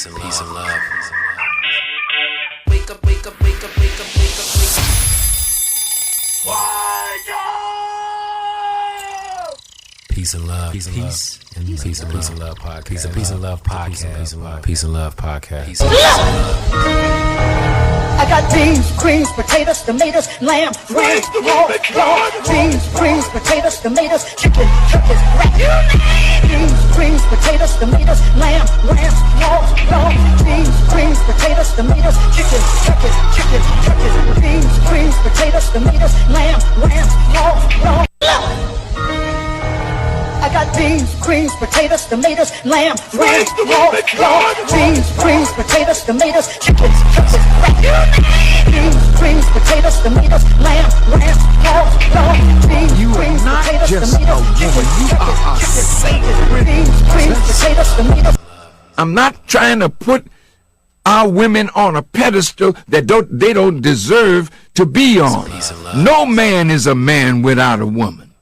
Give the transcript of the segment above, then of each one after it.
Peace and love. Wake up, wake up, wake up, wake up, wake up, wake up. Wake up! Peace and love. Peace and love. Peace and love podcast. Peace and love podcast. Peace and love podcast. I got beans, greens, potatoes, tomatoes, lamb, ram, raw, beans, greens, potatoes, tomatoes, chicken, turkeys, rat. Beans, greens, potatoes, tomatoes, lamb, ram, raw, beans, greens, potatoes, tomatoes, chicken, turkeys, beans, greens, potatoes, tomatoes, lamb, ram, raw. I got beans, greens, potatoes, tomatoes, lamb, ram, raw, beans, greens, potatoes, tomatoes, chicken, turkeys, rat. Beans, greens, potatoes, tomatoes, lamb, ram, raw, beans, greens, potatoes, tomatoes, chicken, beans, greens, potatoes, tomatoes. I'm not trying to put our women on a pedestal that they don't deserve to be on. No man is a man without a woman.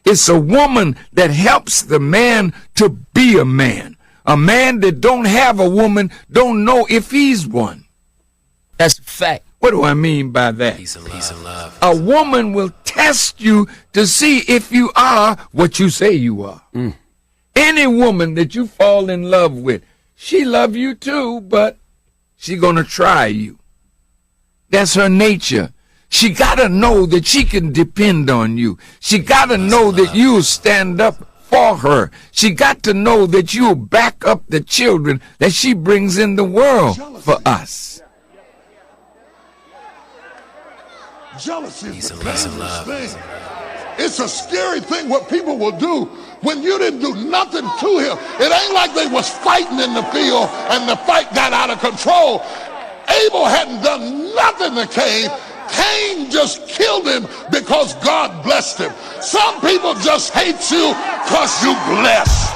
It's a woman that helps the man to be a man. A man that don't have a woman don't know if he's one. That's a fact. What do I mean by that? Peace and love. A woman will test you to see if you are what you say you are. Any woman that you fall in love with, she love you too, but she gonna try you. That's her nature. She gotta know that she can depend on you. She gotta know that you'll stand up for her. She got to know that you'll back up the children that she brings in the world for us. Jealousy is a dangerous thing. It's a scary thing what people will do when you didn't do nothing to him. It ain't like they was fighting in the field and the fight got out of control. Abel hadn't done nothing to Cain. Cain just killed him because God blessed him. Some people just hate you because you blessed.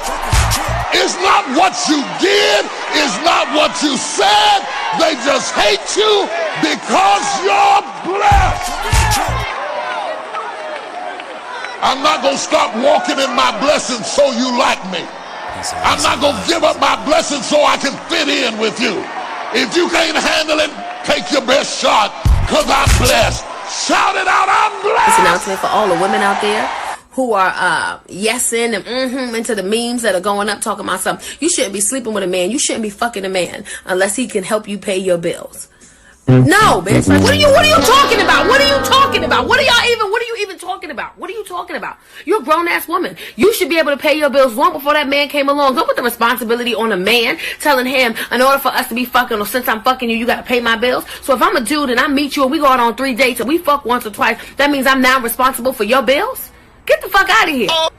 It's not what you did. It's not what you said. They just hate you because you're blessed. I'm not going to stop walking in my blessings so you like me. I'm not going to give up my blessings so I can fit in with you. If you can't handle it, take your best shot. Because I'm blessed. Shout it out, I'm blessed. This announcement for all the women out there who are yesing and into the memes that are going up talking about something. You shouldn't be sleeping with a man. You shouldn't be fucking a man unless he can help you pay your bills. No, bitch. Like, what are you talking about? What are you talking about? What are you even talking about? What are you talking about? You're a grown-ass woman. You should be able to pay your bills long before that man came along. Don't put the responsibility on a man telling him, in order for us to be fucking, or since I'm fucking you, you gotta pay my bills. So if I'm a dude and I meet you and we go out on 3 dates and we fuck once or twice, that means I'm now responsible for your bills? Get the fuck out of here. That's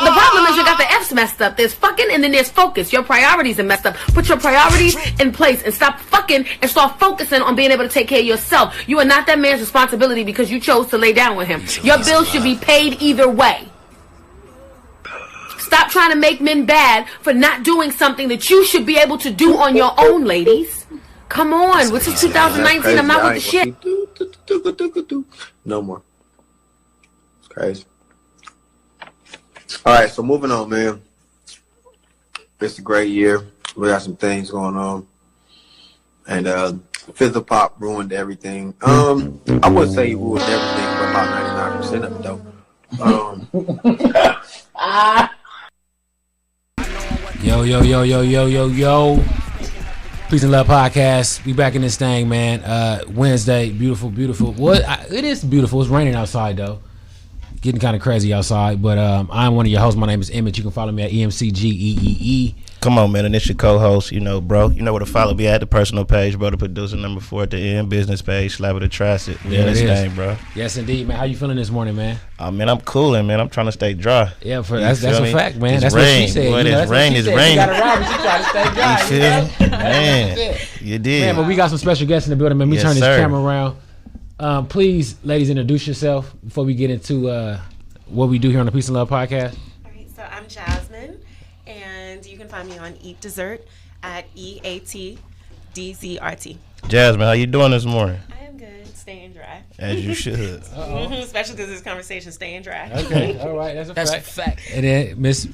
the problem is you got the F's messed up. There's fucking and then there's focus. Your priorities are messed up. Put your priorities in place and stop fucking and start focusing on being able to take care of yourself. You are not that man's responsibility because you chose to lay down with him. Your bills should be paid either way. Stop trying to make men bad for not doing something that you should be able to do on your own, ladies. Come on. This is 2019. I'm not with the shit. No more. Crazy. All right, so moving on, man. It's a great year. We got some things going on, and Fizzle Pop ruined everything. I wouldn't say he ruined everything, but about 99% of it, though. Yo. Peace and Love Podcast. We back in this thing, man. Wednesday, beautiful. It is beautiful. It's raining outside, though. Getting kind of crazy outside, but I'm one of your hosts. My name is Emmett. You can follow me at EMCGEEE. Come on, man, and it's your co-host, bro. You know where to follow me at, the personal page, bro, the producer number 4 at the end, business page, Slap the Tracit. Yeah, this thing, bro. Yes, indeed, man. How you feeling this morning, man? Man, I'm cooling, man. I'm trying to stay dry. Yeah, that's a fact, man. It's that's rain. What she said. Boy, it's raining. You got to ride, but she trying to stay dry. You feel me? Man, you did. Man, but we got some special guests in the building, man. Let me turn this camera around. Please, ladies, introduce yourself before we get into what we do here on the Peace and Love Podcast. All right, so I'm Jasmine, and you can find me on Eat Dessert at EATDZRT. Jasmine, how you doing this morning? I am good, staying dry. As you should. Especially because this conversation staying dry. Okay, all right, that's a fact. And then Miss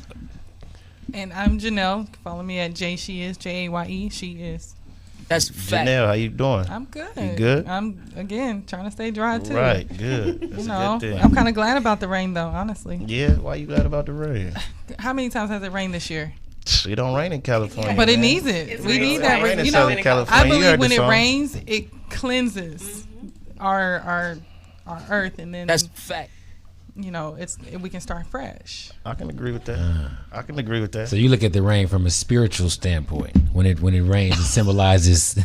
And I'm Jannelle. Follow me at She Is, Jaye. She Is. That's fact. Jannelle, how you doing? I'm good. You good? I'm, again, trying to stay dry, too. Right, good. That's a good thing. I'm kind of glad about the rain, though, honestly. Yeah, why you glad about the rain? How many times has it rained this year? It don't rain in California. But it man. needs it. It's We need rain. that. Rain in You know, Southern California. I You believe heard when the it song. rains, it cleanses our earth, and then That's fact. you know we can start fresh. I can agree with that. I can agree with that. So you look at the rain from a spiritual standpoint. When it rains, it symbolizes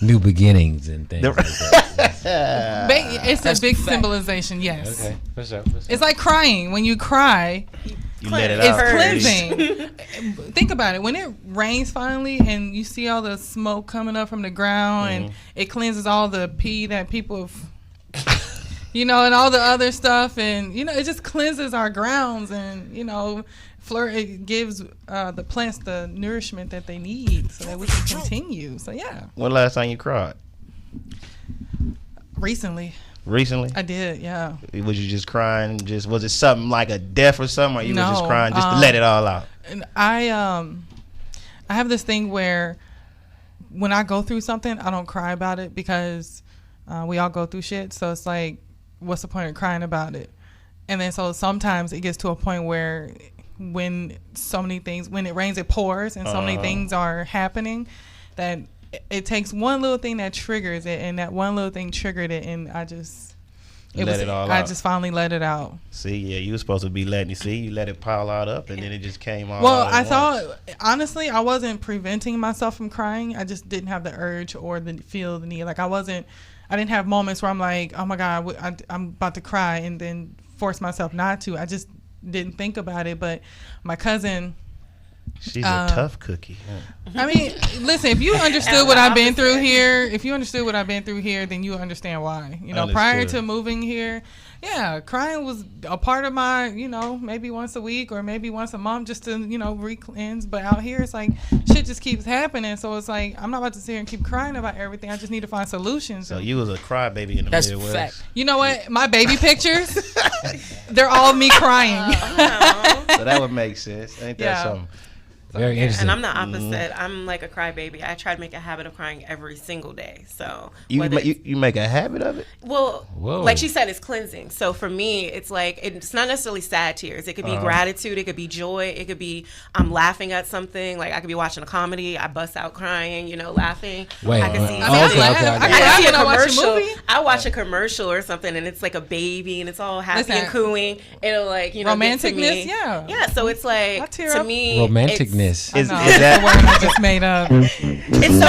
new beginnings and things like that. It's That's a big fact. symbolization. Yes. Okay, for sure. It's like crying. When you cry, you let it it's out. cleansing. Think about it. When it rains finally, and you see all the smoke coming up from the ground, and it cleanses all the pee that people have. And all the other stuff, and it just cleanses our grounds, and it gives the plants the nourishment that they need so that we can continue. So yeah. When last time you cried? Recently. Recently? I did, yeah. Was you just crying? Was it something like a death or something, or you was just No, crying just to let it all out? And I have this thing where when I go through something, I don't cry about it because we all go through shit. So it's like, what's the point of crying about it? And then so sometimes it gets to a point where when it rains, it pours, and so many things are happening that it takes one little thing that triggers it, and that one little thing triggered it, and I just finally let it out. See, yeah, you were supposed to be letting it see. You let it pile out up, and then it just came all Well, out I at thought, once. honestly, I wasn't preventing myself from crying. I just didn't have the urge or feel the need. Like I didn't have moments where I'm like, oh my God, I'm about to cry, and then force myself not to. I just didn't think about it. But my cousin, she's a tough cookie. I mean, listen, if you understood what I've been through here, then you understand why. Prior Understood. to moving here, yeah, crying was a part of my, maybe once a week or maybe once a month just to, re-cleanse. But out here, it's like shit just keeps happening. So it's like, I'm not about to sit here and keep crying about everything. I just need to find solutions. So you was a crybaby in the That's Midwest. fact. You know what? My baby pictures, they're all me crying. So that would make sense. Ain't that something? Very interesting. And I'm the opposite. I'm like a crybaby. I try to make a habit of crying every single day. So You make a habit of it? well, Whoa. like she said, it's cleansing. So for me, it's like it's not necessarily sad tears. It could be gratitude. It could be joy. It could be I'm laughing at something. Like I could be watching a comedy. I bust out crying. Laughing. Wait, I can see. I I see a when I watch a commercial. movie. I watch a commercial or something, and it's like a baby, and it's all happy and cooing. It'll like get to romanticness, me. yeah. Yeah. So it's I like tear to up. me, Romanticness. Is No, that that's the word I just made up. It's so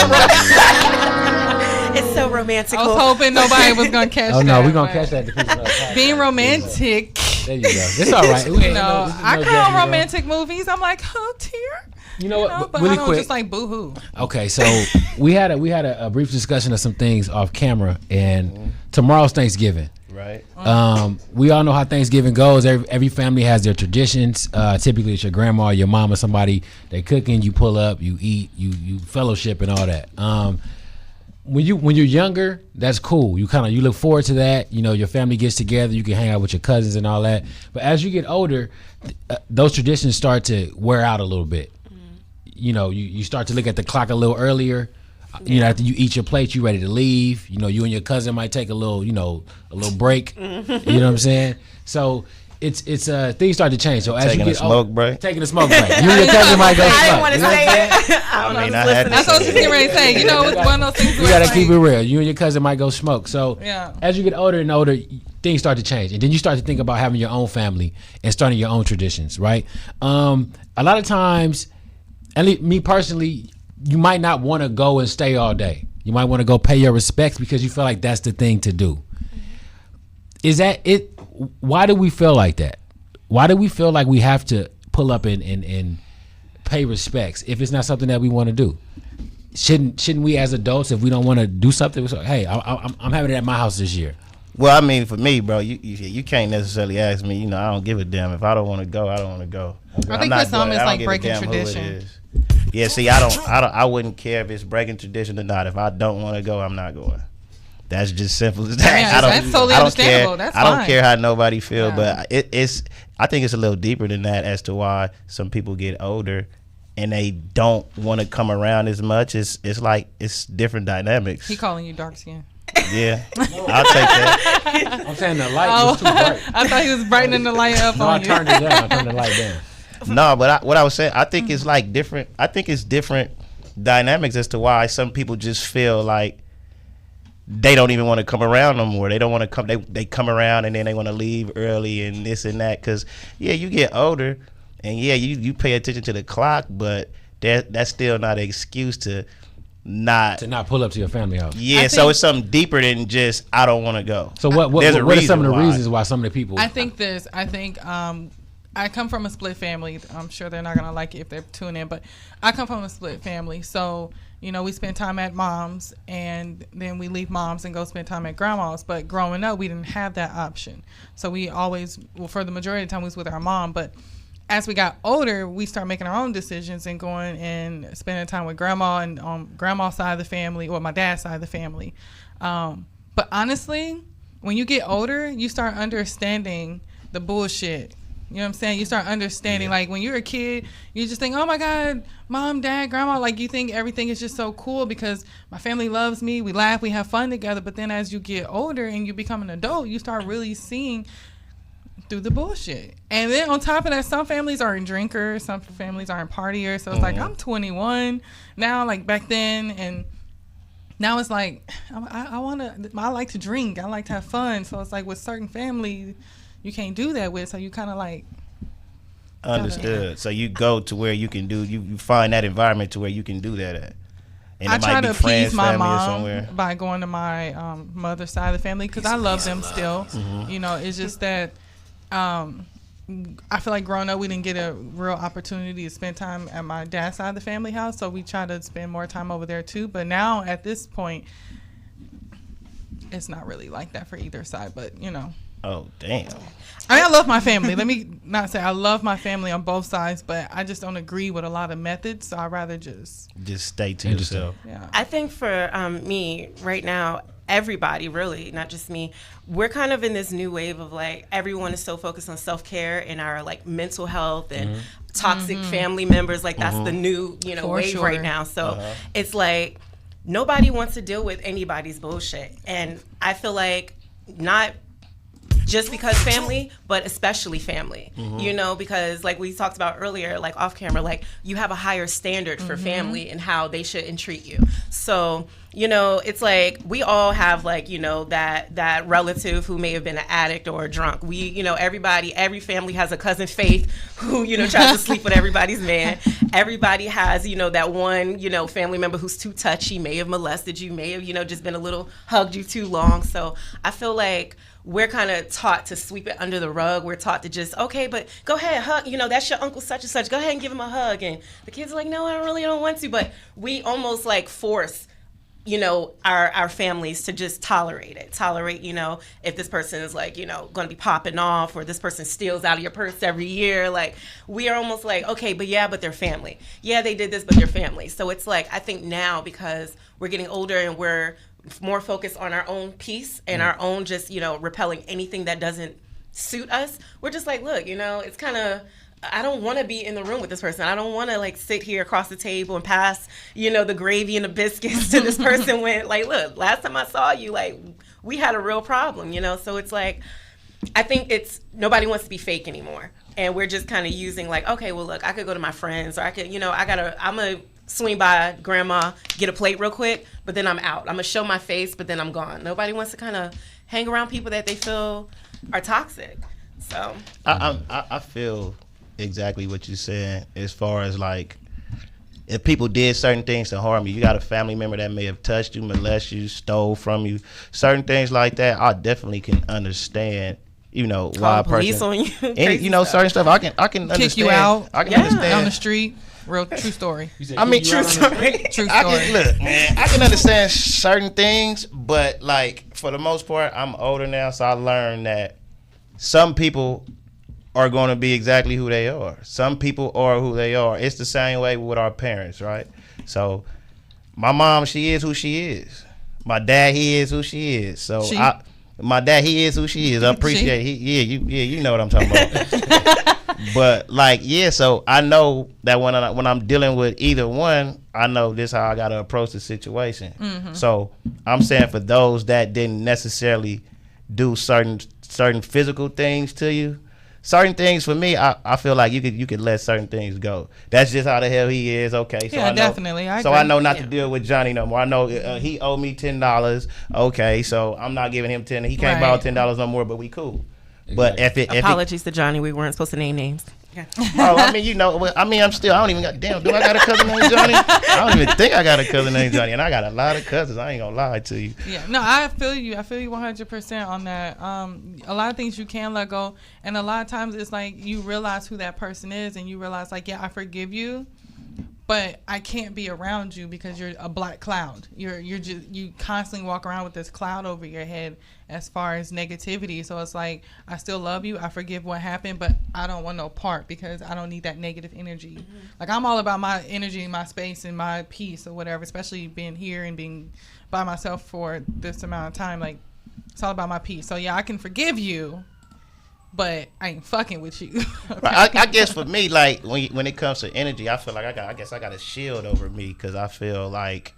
it's so romantic. I was hoping nobody was gonna catch that. Oh no, we're gonna but catch that. at the Peace and Love podcast. Being romantic. There you go. It's all right. We ain't No, this is I no cry on judgment, romantic movies. I'm like, oh, tear. You know what? But Really I don't quick. just like boo-hoo. Okay, so we had a brief discussion of some things off camera, and tomorrow's Thanksgiving. right? We all know how Thanksgiving goes. Every family has their traditions. Typically, it's your grandma, your mama, somebody. They cooking. You pull up. You eat. You fellowship and all that. When you're younger, that's cool. You look forward to that. Your family gets together. You can hang out with your cousins and all that. But as you get older, those traditions start to wear out a little bit. You start to look at the clock a little earlier. After you eat your plate, you ready to leave. You and your cousin might take a little break. You know what I'm saying? So it's things start to change. So as you get taking a smoke break. You and your cousin might go smoke. I didn't want to say it. That's what I was getting ready to say. It's one of those things. We gotta keep it real. You and your cousin might go smoke. So yeah. As you get older and older, things start to change, and then you start to think about having your own family and starting your own traditions, right? A lot of times, at least me personally, you might not want to go and stay all day. You might want to go pay your respects because you feel like that's the thing to do. Is that it? Why do we feel like that? Why do we feel like we have to pull up and pay respects if it's not something that we want to do? Shouldn't we as adults, if we don't want to do something, we're like, hey, I'm having it at my house this year. Well, I mean, for me, bro, you can't necessarily ask me. I don't give a damn. If I don't want to go, I don't want to go. I think for some it's like breaking tradition. Yeah, see, I wouldn't care if it's breaking tradition or not. If I don't want to go, I'm not going. That's just simple as that. Yeah, that's totally understandable. Care. That's I don't fine. care how nobody feel, but it's. I think it's a little deeper than that as to why some people get older and they don't want to come around as much. It's like it's different dynamics. He calling you dark skin. Yeah, I'll take that. I'm saying the light was too bright. I thought he was brightening the light up No, on I you. turned it down. I turned the light down. No, but what I was saying, I think it's like different. I think it's different dynamics as to why some people just feel like they don't even want to come around no more. They don't want to come. They come around and then they want to leave early and this and that. Because you get older and you pay attention to the clock, but that's still not an excuse to not pull up to your family house. Yeah, so it's something deeper than just I don't want to go. So what are some of the reasons why some of the people? I think I come from a split family. I'm sure they're not gonna like it if they're tuning in, but I come from a split family. So we spend time at mom's and then we leave mom's and go spend time at grandma's. But growing up, we didn't have that option. So we always, for the majority of the time, we was with our mom. But as we got older, we started making our own decisions and going and spending time with grandma and on grandma's side of the family or my dad's side of the family. But honestly, when you get older, you start understanding the bullshit. You know what I'm saying? You start understanding, like, when you're a kid, you just think, oh, my God, mom, dad, grandma. Like, you think everything is just so cool because my family loves me. We laugh. We have fun together. But then as you get older and you become an adult, you start really seeing through the bullshit. And then on top of that, some families aren't drinkers. Some families aren't partiers. So it's like, I'm 21 now, like back then. And now it's like, I like to drink. I like to have fun. So it's like with certain families, you can't do that with, so you kind of like understood. So you go to where you can do, you find that environment to where you can do that at. And I try to appease my mom by by going to my mother's side of the family because I love them still. It's just that I feel like growing up we didn't get a real opportunity to spend time at my dad's side of the family house, so we try to spend more time over there too. But now at this point, it's not really like that for either side. But Oh, damn. I love my family. Let me not say I love my family on both sides, but I just don't agree with a lot of methods, so I'd rather just stay to yourself. Yeah. I think for me right now, everybody really, not just me, we're kind of in this new wave of like everyone is so focused on self-care and our like mental health and toxic family members. Like that's the new, wave right now. So it's like nobody wants to deal with anybody's bullshit. And I feel like not just because family, but especially family, because like we talked about earlier, like off camera, like you have a higher standard for family and how they should entreat you. So, it's like we all have like, that relative who may have been an addict or a drunk. We, every family has a cousin Faith who, tries to sleep with everybody's man. Everybody has, that one, family member who's too touchy, may have molested you, may have, just been a little hugged you too long. So I feel like we're kind of taught to sweep it under the rug. We're taught to just, okay, but go ahead, hug. That's your uncle such and such. Go ahead and give him a hug. And the kids are like, no, I really don't want to. But we almost like force, our families to just tolerate it. Tolerate, if this person is like, going to be popping off or this person steals out of your purse every year. Like we are almost like, okay, but they're family. Yeah, they did this, but they're family. So it's like, I think now because we're getting older and we're more focused on our own peace and our own just, repelling anything that doesn't suit us. We're just like, look, it's kind of, I don't want to be in the room with this person. I don't want to like sit here across the table and pass, the gravy and the biscuits to this person when like, look, last time I saw you, like we had a real problem, So it's like, I think it's, nobody wants to be fake anymore. And we're just kind of using like, okay, well, look, I could go to my friends or I could, I'm a swing by grandma, get a plate real quick, but then I'm out. I'm gonna show my face, but then I'm gone. Nobody wants to kind of hang around people that they feel are toxic. So I feel exactly what you're saying as far as like if people did certain things to harm you. You got a family member that may have touched you, molested you, stole from you, certain things like that. I definitely can understand. Why a person on you, certain stuff I can understand. Kick you out. I can understand on the street. Real true story. True story. True story. Look, man, I can understand certain things, but like for the most part, I'm older now, so I learned that some people are going to be exactly who they are. Some people are who they are. It's the same way with our parents, right? So my mom, she is who she is. My dad, he is who she is. So my dad, he is who she is. I appreciate it. You know what I'm talking about. But like, so I know that when I'm dealing with either one, I know this how I gotta approach the situation. So I'm saying for those that didn't necessarily do certain physical things to you, certain things for me, I feel like you could let certain things go. That's just how the hell he is. Okay, so definitely. I know not to deal with Johnny no more. I know he owed me $10. Okay, so I'm not giving him 10. He can't borrow $10 no more, but we cool. But apologies to Johnny, we weren't supposed to name names. Oh, I mean, I don't even got, damn, do I got a cousin named Johnny? I don't even think I got a cousin named Johnny, and I got a lot of cousins. I ain't gonna lie to you. Yeah, no, I feel you 100% on that. A lot of things you can let go, and a lot of times it's like you realize who that person is, and you realize like, yeah, I forgive you, but I can't be around you because you're a black cloud. You constantly walk around with this cloud over your head as far as negativity. So it's like, I still love you, I forgive what happened, but I don't want no part because I don't need that negative energy. Like, I'm all about my energy, my space, and my peace or whatever, especially being here and being by myself for this amount of time. Like, it's all about my peace. So yeah, I can forgive you, but I ain't fucking with you. I guess for me, like, when it comes to energy, I feel like I got a shield over me, because I feel like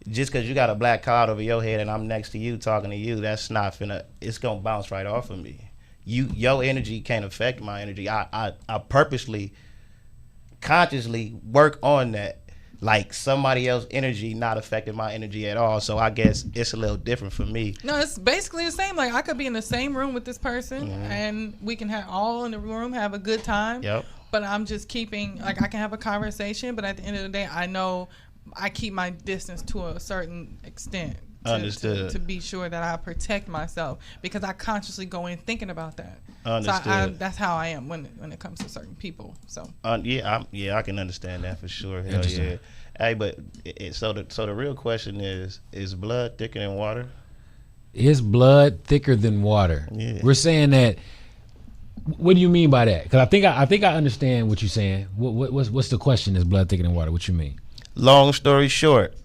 just because you got a black cloud over your head and I'm next to you talking to you, that's not it's gonna bounce right off of me. Your energy can't affect my energy. I purposely, consciously work on that, like somebody else's energy not affecting my energy at all. So I guess it's a little different for me. No, it's basically the same. Like, I could be in the same room with this person and we can have all in the room have a good time. Yep. But I'm just keeping, like, I can have a conversation, but at the end of the day, I know I keep my distance to a certain extent. Understood. To be sure that I protect myself, because I consciously go in thinking about that. Understood. So that's how I am when it comes to certain people. So I can understand that for sure. Hell yeah. Hey, but so the real question is blood thicker than water? Is blood thicker than water? Yeah. We're saying that. What do you mean by that? Because I think I understand what you're saying. What's the question? Is blood thicker than water? What you mean? Long story short,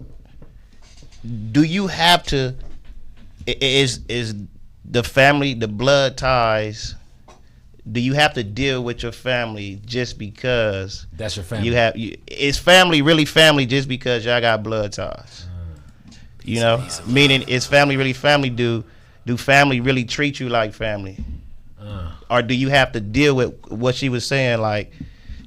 do you have to? Is the family, the blood ties? Do you have to deal with your family just because that's your family? Is family really family just because y'all got blood ties? Meaning, is family really family? Do family really treat you like family? Or do you have to deal with what she was saying? Like,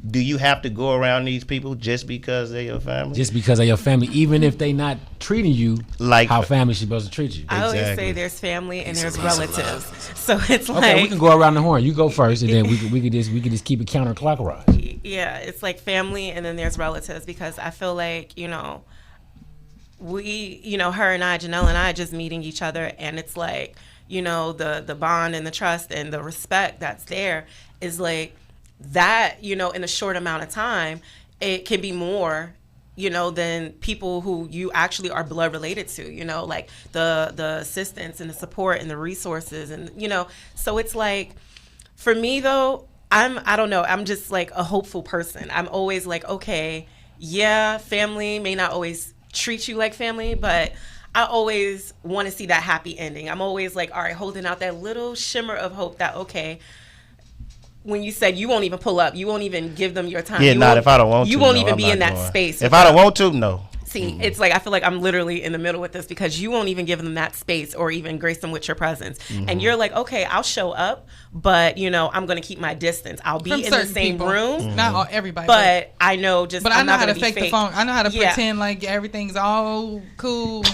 do you have to go around these people just because they're your family? Just because they're your family, even if they not treating you like how family's supposed to treat you. I always say there's family and there's relatives. So it's like, okay, we can go around the horn. You go first, and then we could just keep it counterclockwise. Yeah, it's like family, and then there's relatives, because I feel like, we, her and I, Jannelle and I, just meeting each other, and it's like, the bond and the trust and the respect that's there is like that, in a short amount of time, it can be more, than people who you actually are blood related to, like the assistance and the support and the resources. And, so it's like, for me though, I don't know, I'm just like a hopeful person. I'm always like, okay, yeah, family may not always treat you like family, but I always want to see that happy ending. I'm always like, all right, holding out that little shimmer of hope that, okay, when you said you won't even pull up, you won't even give them your time. Yeah, not if I don't want to. You won't even be in that space. If I don't want to, no. See, it's like, I feel like I'm literally in the middle with this, because you won't even give them that space or even grace them with your presence. And you're like, okay, I'll show up, but, I'm going to keep my distance. I'll be in the same room. Not everybody. But I know But I know how to fake the phone. I know how to pretend like everything's all cool.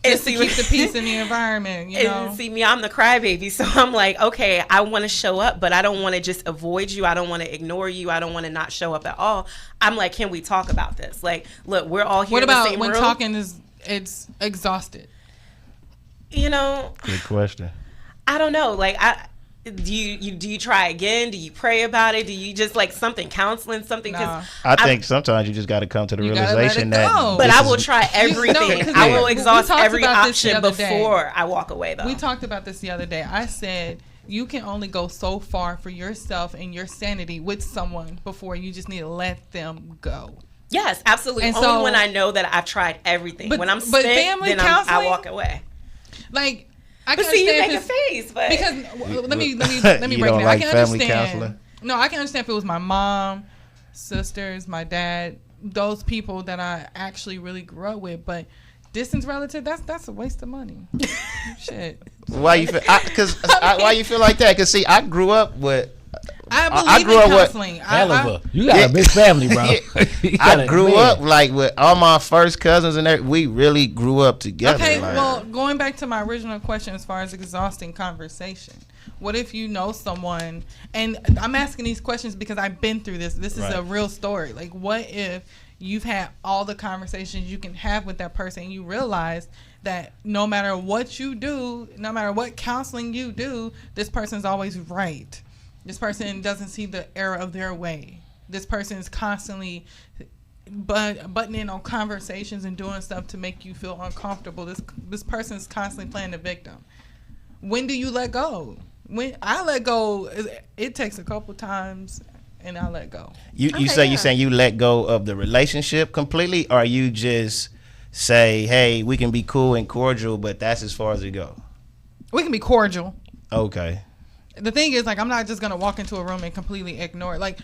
Just to keep the peace in the environment, And see, me, I'm the crybaby, so I'm like, okay, I want to show up, but I don't want to just avoid you. I don't want to ignore you. I don't want to not show up at all. I'm like, can we talk about this? Like, look, we're all here in the same room. What about when talking it's exhausted? Good question. I don't know. Like, do you try again? Do you pray about it? Do you just like something counseling, something? Because I think sometimes you just got to come to the realization that. But I will try everything. I will exhaust every option before I walk away. Though we talked about this the other day. I said you can only go so far for yourself and your sanity with someone before you just need to let them go. Yes, absolutely. And Only so, when I know that I've tried everything. But- When I'm but spent, family then counseling- I walk away. Like, I But can see, you understand make a if face, but because let me You break don't it down. like I can family understand. counseling? No, I can understand if it was my mom, sisters, my dad, those people that I actually really grew up with. But distance relative, that's a waste of money. Shit. Why you feel? Why you feel like that? Cause see, I grew up with. I believe grew in up with- counseling. Hell of a, you got a big family, bro. You got I a- grew man. up like with all my first cousins and everything. We really grew up together. Okay, like, well, going back to my original question as far as exhausting conversation, what if you know someone, and I'm asking these questions because I've been through this. This is a real story. Like, what if you've had all the conversations you can have with that person and you realize that no matter what you do, no matter what counseling you do, this person's always right. This person doesn't see the error of their way. This person is constantly butting in on conversations and doing stuff to make you feel uncomfortable. This person is constantly playing the victim. When do you let go? When I let go, it takes a couple times, and I let go. you saying you let go of the relationship completely, or you just say, hey, we can be cool and cordial, but that's as far as it go? We can be cordial. Okay. The thing is, like, I'm not just gonna walk into a room and completely ignore it. Like,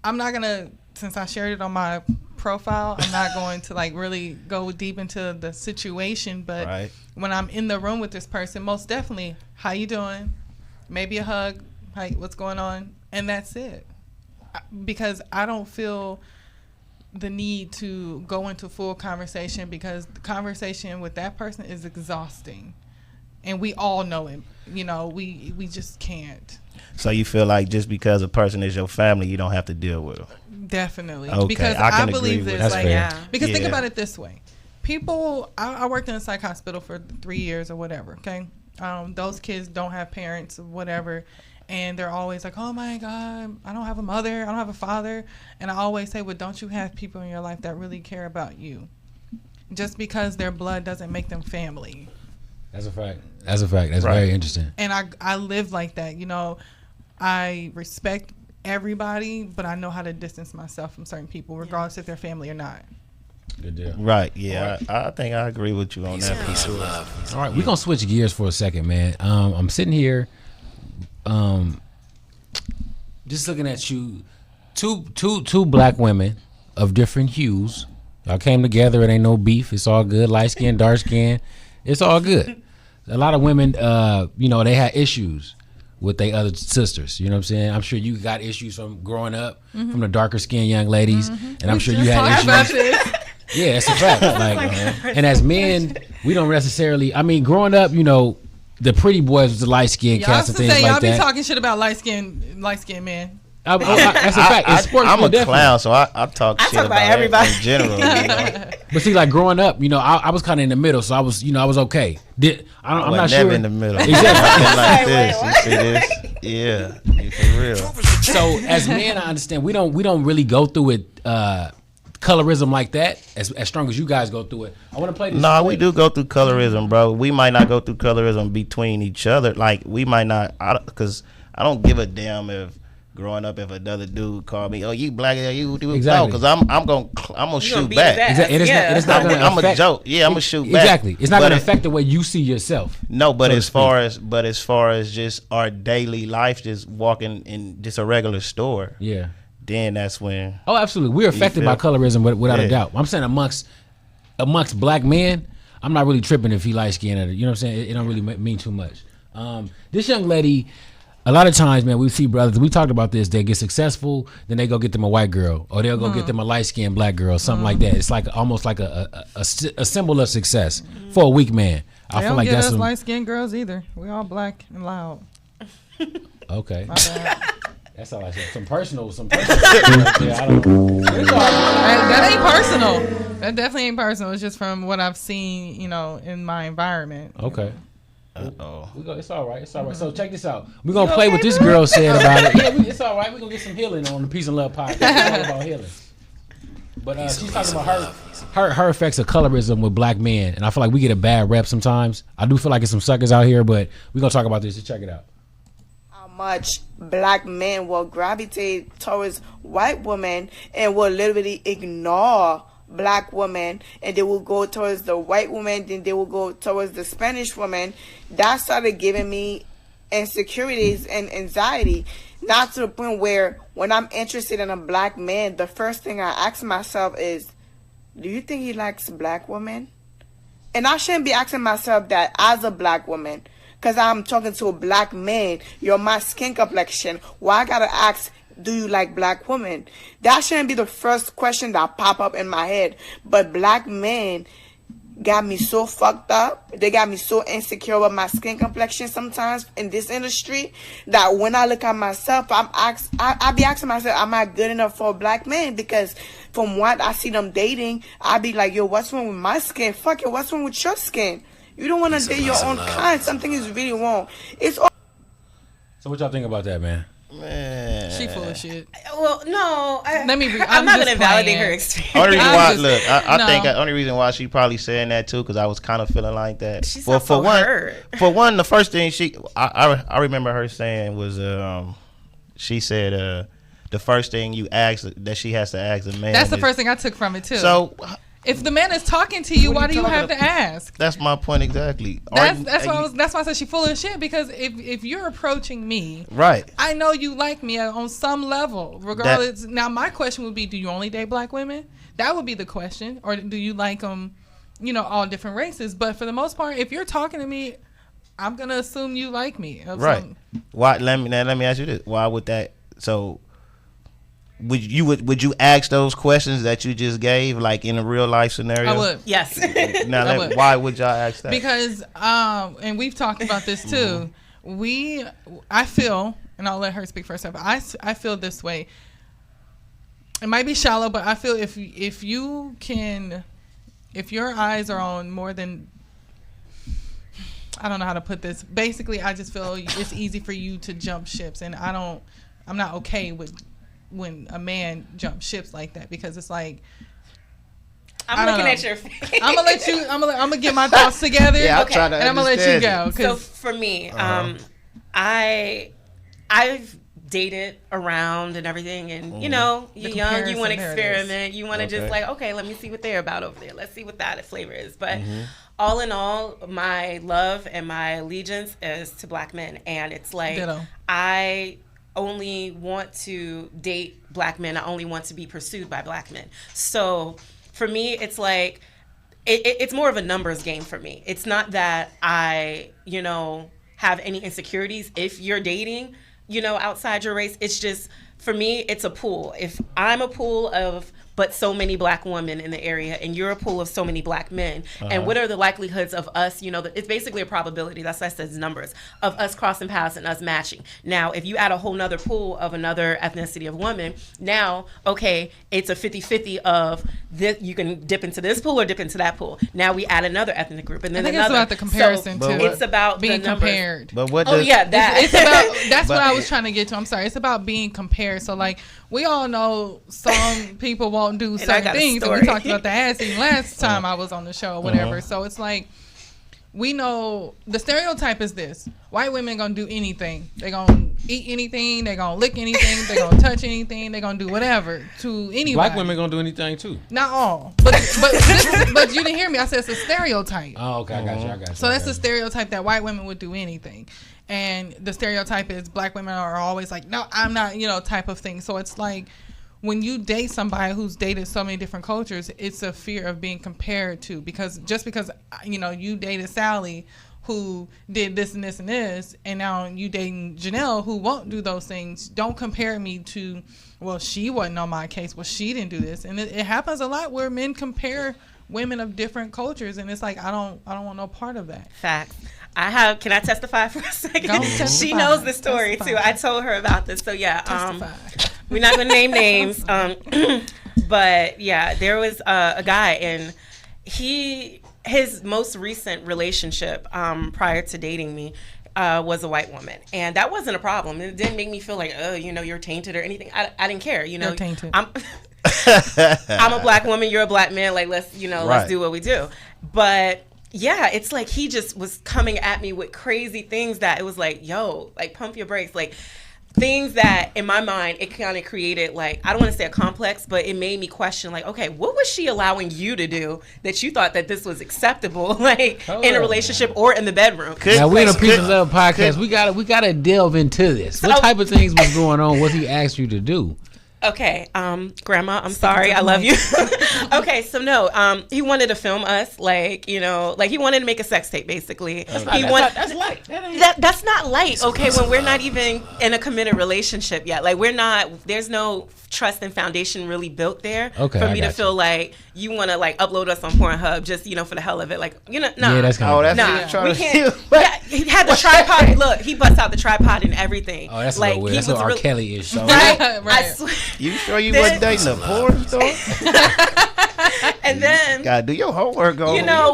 I'm not gonna, since I shared it on my profile, I'm not going to like really go deep into the situation. But when I'm in the room with this person, most definitely, how you doing? Maybe a hug. Hey, what's going on? And that's it. Because I don't feel the need to go into full conversation, because the conversation with that person is exhausting. And we all know it. You know, we just can't. So you feel like just because a person is your family, you don't have to deal with them? Definitely. Okay, Because I can I believe agree with this. that. Like, because think about it this way. People, I worked in a psych hospital for 3 years or whatever, okay? Those kids don't have parents or whatever. And they're always like, oh my God, I don't have a mother, I don't have a father. And I always say, well, don't you have people in your life that really care about you? Just because their blood doesn't make them family. That's a fact. That's very interesting. And I live like that. You know, I respect everybody, but I know how to distance myself from certain people, regardless if they're family or not. Good deal. Right. Yeah. Right. I think I agree with you on that. Peace of love. All right, we're gonna switch gears for a second, man. I'm sitting here, just looking at you, two black women of different hues. Y'all came together. It ain't no beef. It's all good. Light skin, dark skin. It's all good. A lot of women, you know, they had issues with their other sisters. You know what I'm saying? I'm sure you got issues from growing up from the darker skinned young ladies, and I'm sure you had issues. Yeah, it's a fact. Like, and as men, we don't necessarily. I mean, growing up, you know, the pretty boys was the light skinned cats and things like that. Y'all be talking shit about light skinned men. That's a fact. I'm a clown, so I talk shit about everybody in general. You know? But see, like growing up, you know, I was kind of in the middle, so I was okay. I'm not never sure. in the middle. Exactly. Like this. You see this? Yeah, you for real. So as men, I understand we don't really go through it colorism like that as strong as you guys go through it. I want to play this. No, we do go through colorism, bro. We might not go through colorism between each other. Like we might not, because I don't give a damn if. Growing up, if another dude called me, "Oh, you black, you do exactly," because I'm gonna shoot back. Exactly. It's not gonna I'm affect, a joke. Yeah, I'm gonna shoot back. Exactly. It's not gonna affect the way you see yourself. No, but as far as just our daily life, just walking in just a regular store. Yeah. Then that's when. Oh, absolutely. We're affected by colorism, without a doubt. I'm saying amongst black men, I'm not really tripping if he light skinned or you know what I'm saying. It don't really mean too much. This young lady. A lot of times, man, we see brothers, we talked about this, they get successful, then they go get them a white girl, or they'll go get them a light-skinned black girl, something like that. It's like almost like a symbol of success for a weak man. I feel like that's us light-skinned girls either. We all black and loud. Okay. My bad. That's all I said. Some personal right there. That ain't personal. That definitely ain't personal. It's just from what I've seen, you know, in my environment. Okay. Uh-oh. It's all right. It's all right. So check this out. We're going to play what this girl said about it. Yeah, it's all right. We're going to get some healing on the Peace and Love podcast. It's all about healing. But she's talking about her effects of colorism with black men. And I feel like we get a bad rep sometimes. I do feel like it's some suckers out here, but we're going to talk about this. Just check it out. much black men will gravitate towards white women and will literally ignore black women, and they will go towards the white woman, then they will go towards the Spanish woman. That started giving me insecurities and anxiety, not to the point where when I'm interested in a black man, the first thing I ask myself is, do you think he likes black women? And I shouldn't be asking myself that as a black woman, because I'm talking to a black man. You're my skin complexion. Why I gotta ask, do you like black women? That shouldn't be the first question that pop up in my head. But black men got me so fucked up. They got me so insecure with my skin complexion sometimes in this industry that when I look at myself, I be asking myself, am I good enough for a black man? Because from what I see them dating, I be like, yo, what's wrong with my skin? Fuck it, what's wrong with your skin? You don't want to date your own kind. Something is really wrong. So what y'all think about that, man? Man, she full of shit. Well, no. I'm not going to validate her experience. Only reason why, look, I think the only reason why she probably saying that too, because I was kind of feeling like that. She's for one, the first thing I remember her saying was, she said, the first thing you ask that she has to ask a man. That's the first thing I took from it too. So, if the man is talking to you, why do you have to ask? That's my point exactly. That's why I said she full of shit, because if you're approaching me, right, I know you like me on some level, regardless. Now my question would be, do you only date black women? That would be the question. Or do you like them, all different races? But for the most part, if you're talking to me, I'm gonna assume you like me. Right. Why? Let me ask you this. Why would that? So, would you ask those questions that you just gave, like in a real life scenario? I would. Yes. Now, why would y'all ask that? Because and we've talked about this too. I feel, and I'll let her speak for herself. I feel this way. It might be shallow, but I feel if your eyes are on more than, I don't know how to put this. Basically, I just feel it's easy for you to jump ships, and I'm not okay with when a man jumps ships like that, because it's like, I'm looking at your face. I'm gonna get my thoughts together. Yeah, I'll try to and I'm gonna let you go. So for me, I've dated around and everything, and you're young, you want to experiment, you want to just like, okay, let me see what they're about over there. Let's see what that flavor is. But all in all, my love and my allegiance is to black men, and it's like I only want to date black men. I only want to be pursued by black men. So for me, it's like, it's more of a numbers game for me. It's not that I, have any insecurities if you're dating, outside your race. It's just, for me, it's a pool. If I'm a pool of but so many black women in the area, and you're a pool of so many black men, and what are the likelihoods of us, it's basically a probability, that's why it says numbers, of us crossing paths and us matching. Now, if you add a whole nother pool of another ethnicity of women, now, okay, it's a 50-50 of this, you can dip into this pool or dip into that pool. Now we add another ethnic group, and then I think another. It's about the comparison, too. It's about being the numbers. compared. But what it's about, that's what I was trying to get to. I'm sorry. It's about being compared. So, like, we all know some people won't do certain things. And we talked about the ass eating last time I was on the show or whatever. So it's like, we know the stereotype is this: white women gonna do anything. They gonna eat anything. They gonna lick anything. They gonna touch anything. They gonna do whatever to anybody. Black women gonna do anything too. Not all, but you didn't hear me. I said it's a stereotype. Oh, okay, I got you. So that's the stereotype, that white women would do anything. And the stereotype is black women are always like, no, I'm not, type of thing. So it's like, when you date somebody who's dated so many different cultures, it's a fear of being compared to, because just because, you dated Sally who did this and this and this, and now you dating Jannelle who won't do those things, don't compare me to, well, she wasn't on my case, well, she didn't do this. And it happens a lot where men compare women of different cultures, and it's like, I don't want no part of that. Facts. Can I testify for a second? She knows the story too. I told her about this. So yeah, we're not gonna name names. But yeah, there was a guy, and his most recent relationship prior to dating me was a white woman, and that wasn't a problem. It didn't make me feel like, oh, you're tainted or anything. I didn't care. You're tainted. I'm a black woman. You're a black man. Like let's do what we do. But yeah, it's like he just was coming at me with crazy things that it was like, yo, like pump your brakes, like things that in my mind it kind of created, like, I don't want to say a complex, but it made me question, like, okay, what was she allowing you to do that you thought that this was acceptable, like in a relationship or in the bedroom? Now we're in a Peace and Love podcast. We gotta delve into this. What type of things was going on? What he asked you to do? Okay, Grandma, I'm sorry, I love you. Okay, so no, he wanted to film us, like, you know, like he wanted to make a sex tape, basically. That's light. That's not light, okay, when we're not even in a committed relationship yet. Like, there's no trust and foundation really built there for me to feel like you want to, like, upload us on Pornhub just, you know, for the hell of it. Like, you know, nah. Yeah, that's kind of we can't. Yeah, he had the tripod. Look, he busts out the tripod and everything. Oh, that's like, a little weird. That's what R. Kelly is. So. Right? Right. I swear. You sure you wasn't dating a porn star? And then gotta do your homework on. You know,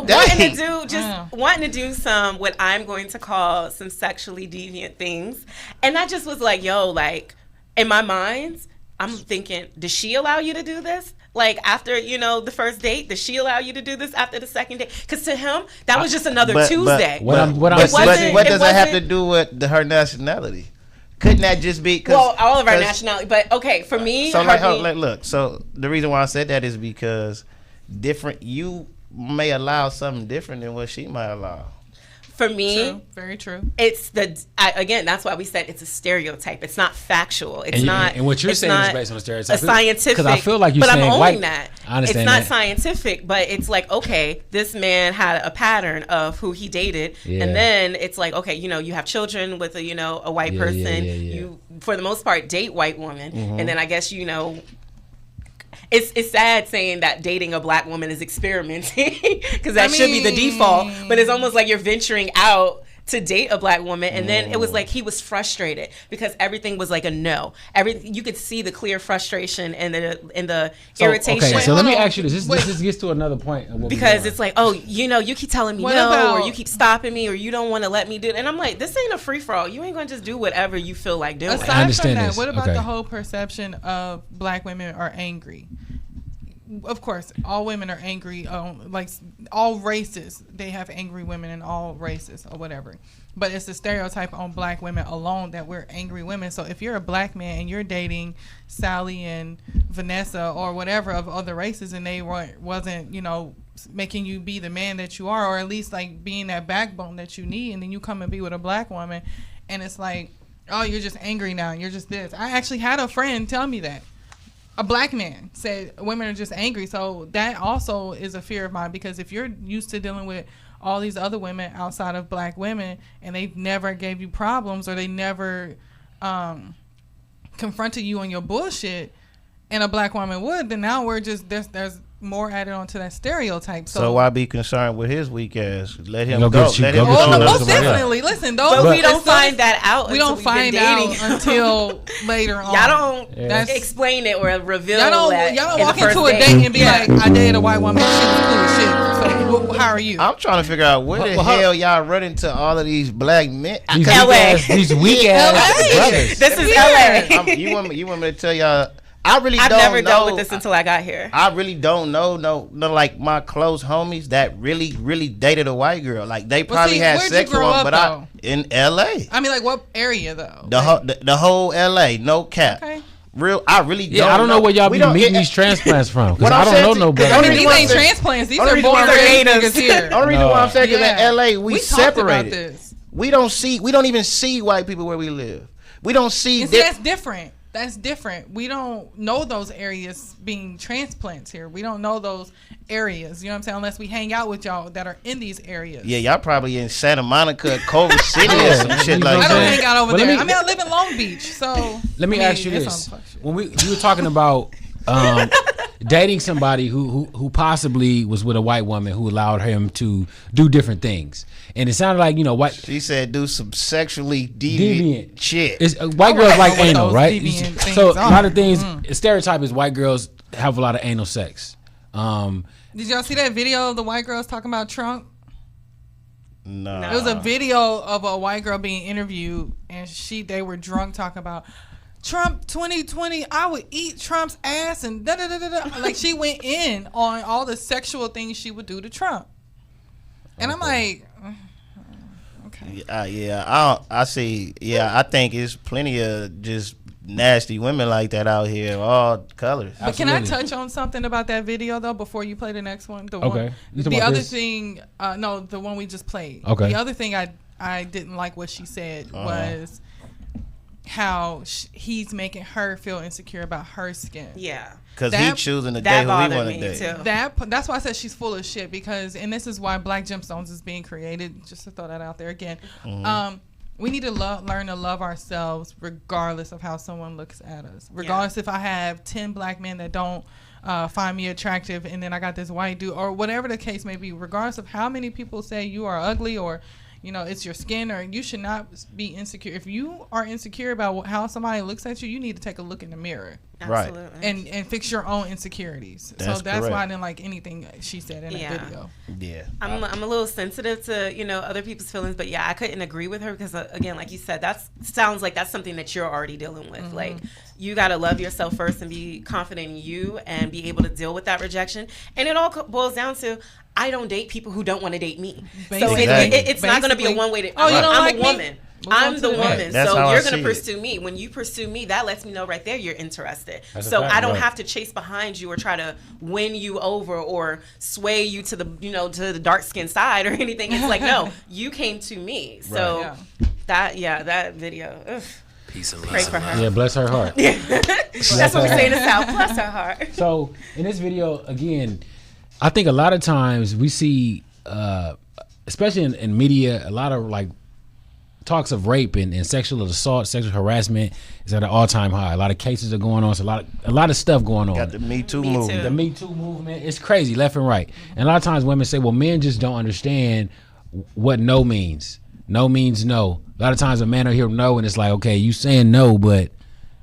wanting to do some what I'm going to call some sexually deviant things, and I just was like, yo, like in my mind, I'm thinking, does she allow you to do this? Like after, you know, the first date, does she allow you to do this after the second date? Because to him, that was just another Tuesday. What does that have to do with her nationality? Couldn't that just be? Well, all of our nationality, but okay, for me. So look. So the reason why I said that is because you may allow something different than what she might allow. For me, true. Very true. It's again. That's why we said it's a stereotype. It's not factual. It's not. And what you're saying is based on a stereotype. A scientific. Because I feel like you're saying white. But I'm owning that. I understand. It's not scientific, but it's like, okay, this man had a pattern of who he dated, and then it's like, okay, you know, you have children with a white person. You, for the most part, date white women, and then I guess It's sad saying that dating a black woman is experimenting because that should be the default, but it's almost like you're venturing out to date a black woman. And then it was like he was frustrated because everything was like a no. You could see the clear frustration and the irritation. Okay, so let me ask you this. This gets to another point. Because it's like, oh, you keep telling me or you keep stopping me, or you don't want to let me do it. And I'm like, this ain't a free for all. You ain't gonna just do whatever you feel like doing. Aside from that, what about the whole perception of black women are angry? Of course, all women are angry. Like all races, they have angry women in all races or whatever. But it's a stereotype on black women alone that we're angry women. So if you're a black man and you're dating Sally and Vanessa or whatever of other races, and they wasn't, making you be the man that you are, or at least like being that backbone that you need, and then you come and be with a black woman, and it's like, oh, you're just angry now. You're just this. I actually had a friend tell me that. A black man said women are just angry. So that also is a fear of mine, because if you're used to dealing with all these other women outside of black women and they never gave you problems, or they never confronted you on your bullshit, and a black woman would, then now we're just there's more added onto that stereotype. So why be concerned with his weak ass? Let him go. Most definitely. Listen, but we don't find that out. We don't find out until later on. Y'all don't explain it or reveal it. Y'all don't walk into a date and be like, I dated a white woman. She was cool as shit. So how are you? I'm trying to figure out where the hell y'all run into all of these black men. LA. These weak ass brothers. This is LA. You want me to tell y'all? I've never dealt with this until I got here. I really don't know. No, like my close homies that really, really dated a white girl. Like they probably had sex with one, but in L.A. I mean, like what area though? The whole L.A. No cap. Okay. I really don't. I don't know where y'all be meeting these transplants from, because I don't know nobody. I mean, these ain't transplants. These are born natives here. Only reason why I'm saying is in L.A. we separated. We don't even see white people where we live. We don't see. That's different. That's different. We don't know those areas being transplants here. We don't know those areas, you know what I'm saying, unless we hang out with y'all that are in these areas. Yeah, y'all probably in Santa Monica, Culver City or some shit like that. I don't hang out over there. I live in Long Beach, so. Let me ask you this. When we were talking about dating somebody who possibly was with a white woman who allowed him to do different things, and it sounded like what she said, do some sexually deviant shit. White girls like anal, right? So a lot of things. Stereotype is white girls have a lot of anal sex. Did y'all see that video of the white girls talking about Trump? No. It was a video of a white girl being interviewed, and they were drunk talking about Trump 2020, I would eat Trump's ass and da-da-da-da-da. Like she went in on all the sexual things she would do to Trump. And I'm like, okay. I see. Yeah, I think it's plenty of just nasty women like that out here, of all colors. But can I touch on something about that video though before you play the next one? The Okay. One, the other thing, no, the one we just played. Okay. The other thing I didn't like what she said was how he's making her feel insecure about her skin. Yeah. Because he choosing to date who he want to date. That's why I said she's full of shit. Because, and this is why Black Gemstones is being created. Just to throw that out there again. We need to learn to love ourselves regardless of how someone looks at us. Regardless if I have 10 black men that don't find me attractive, and then I got this white dude, or whatever the case may be. Regardless of how many people say you are ugly, or it's your skin, or you should not be insecure. If you are insecure about how somebody looks at you, you need to take a look in the mirror. Absolutely. Right. And fix your own insecurities. That's why I didn't like anything she said in that video. Yeah. I'm a little sensitive to, other people's feelings, but I couldn't agree with her because, again, like you said, that sounds like that's something that you're already dealing with. Like, you got to love yourself first and be confident in you and be able to deal with that rejection. And it all boils down to, I don't date people who don't want to date me. Basically. So it's not going to be a one way to. Oh, you don't I'm like a woman. Me? I'm the woman, That's so how you're I gonna see pursue me. When you pursue me, that lets me know right there you're interested. So I don't have to chase behind you or try to win you over or sway you to the to the dark skinned side or anything. It's like, no, you came to me. So that video. Ugh. Peace and love. Pray for her. Yeah, bless her heart. That's what we say in the South. Bless her heart. So in this video, again, I think a lot of times we see, especially in media, a lot of like talks of rape and sexual assault, sexual harassment is at an all-time high. A lot of cases are going on. So a lot of stuff going on. Got the Me Too movement. The Me Too movement. It's crazy, left and right. And a lot of times women say, well, men just don't understand what no means. No means no. A lot of times a man will hear no, and it's like, okay, you saying no, but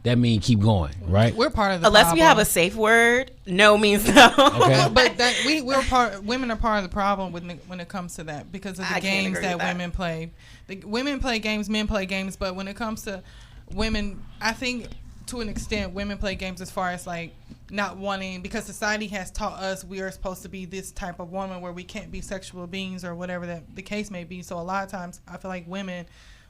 that means keep going, right? We're part of the Unless problem. we have a safe word, no means no. Okay. But women are part of the problem when it comes to that because of the games that women play. Women play games, men play games, but when it comes to women, I think to an extent women play games as far as like not wanting, because society has taught us we are supposed to be this type of woman where we can't be sexual beings or whatever the case may be. So a lot of times I feel like women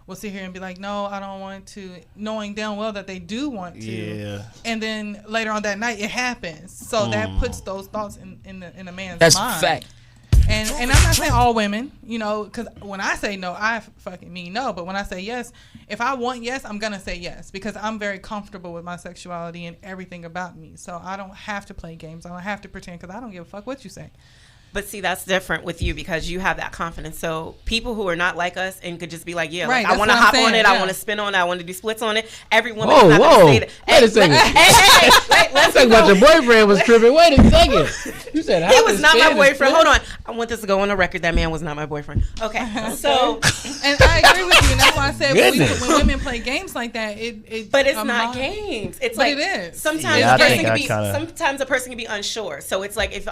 will sit here and be like, no, I don't want to, knowing damn well that they do want to. Yeah. And then later on that night, it happens. So that puts those thoughts in a man's mind. That's a fact. And I'm not saying all women, because when I say no, I fucking mean no. But when I say yes, if I want yes, I'm going to say yes. Because I'm very comfortable with my sexuality and everything about me. So I don't have to play games. I don't have to pretend because I don't give a fuck what you say. But see, that's different with you because you have that confidence. So people who are not like us and could just be like, yeah, right, like, I want to hop on it, yeah. I want to spin on it, I want to do splits on it. Every woman is not going to say that. Wait a second. Let's talk about your boyfriend was tripping. Wait a second. You said he was not my boyfriend. Hold on. I want this to go on the record. That man was not my boyfriend. Okay. So. And I agree with you. And that's why I said when women play games like that, but it's not games. It's but like. it is. Sometimes a person can be unsure. So it's like if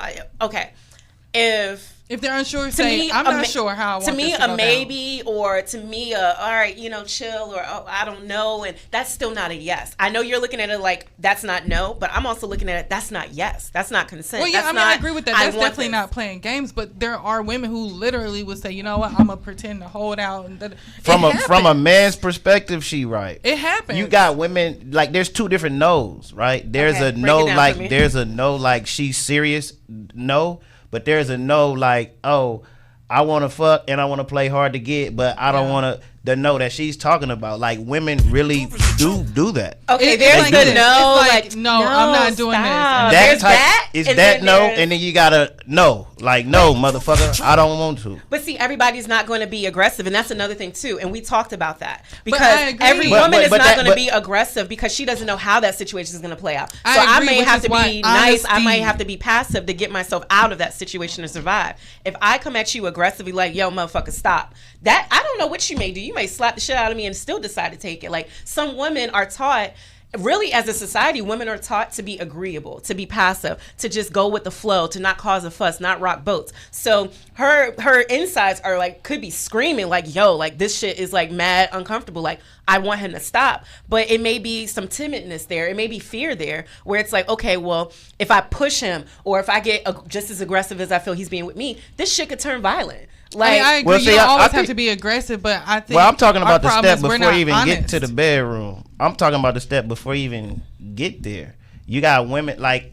they're unsure, say I'm not sure how I want to me this to a go maybe down. Or to me all right, chill, or I don't know, and that's still not a yes. I know you're looking at it like that's not no, but I'm also looking at it that's not yes, that's not consent. Well, yeah, that's I agree with that. That's definitely not playing games, but there are women who literally would say, you know what, I'm gonna pretend to hold out. And from a man's perspective, she right. It happens. You got women like there's two different no's, right? There's a no like there's a no like she's serious no. But there's a no like, oh, I want to fuck and I want to play hard to get, but I don't want to. The no that she's talking about, like women really do that. Okay, there's like no, like no, I'm not doing this. And then you gotta no, like no, motherfucker, I don't want to. But see, everybody's not going to be aggressive, and that's another thing too. And we talked about that because every woman is not going to be aggressive because she doesn't know how that situation is going to play out. So I may have to be nice, I might have to be passive to get myself out of that situation to survive. If I come at you aggressively, like yo, motherfucker, stop. That I don't know what you may do. You may slap the shit out of me and still decide to take it. Like some women are taught, really as a society, women are taught to be agreeable, to be passive, to just go with the flow, to not cause a fuss, not rock boats. So her insides are like, could be screaming like, yo, like this shit is like mad uncomfortable. Like I want him to stop. But it may be some timidness there. It may be fear there where it's like, okay, well, if I push him or if I get just as aggressive as I feel he's being with me, this shit could turn violent. Like, I agree. Well, you see, don't I always think- have to be aggressive, but I think. Well, I'm talking our about the problem step is we're before not you even get honest. to the bedroom. I'm talking about the step before you even get there. You got women like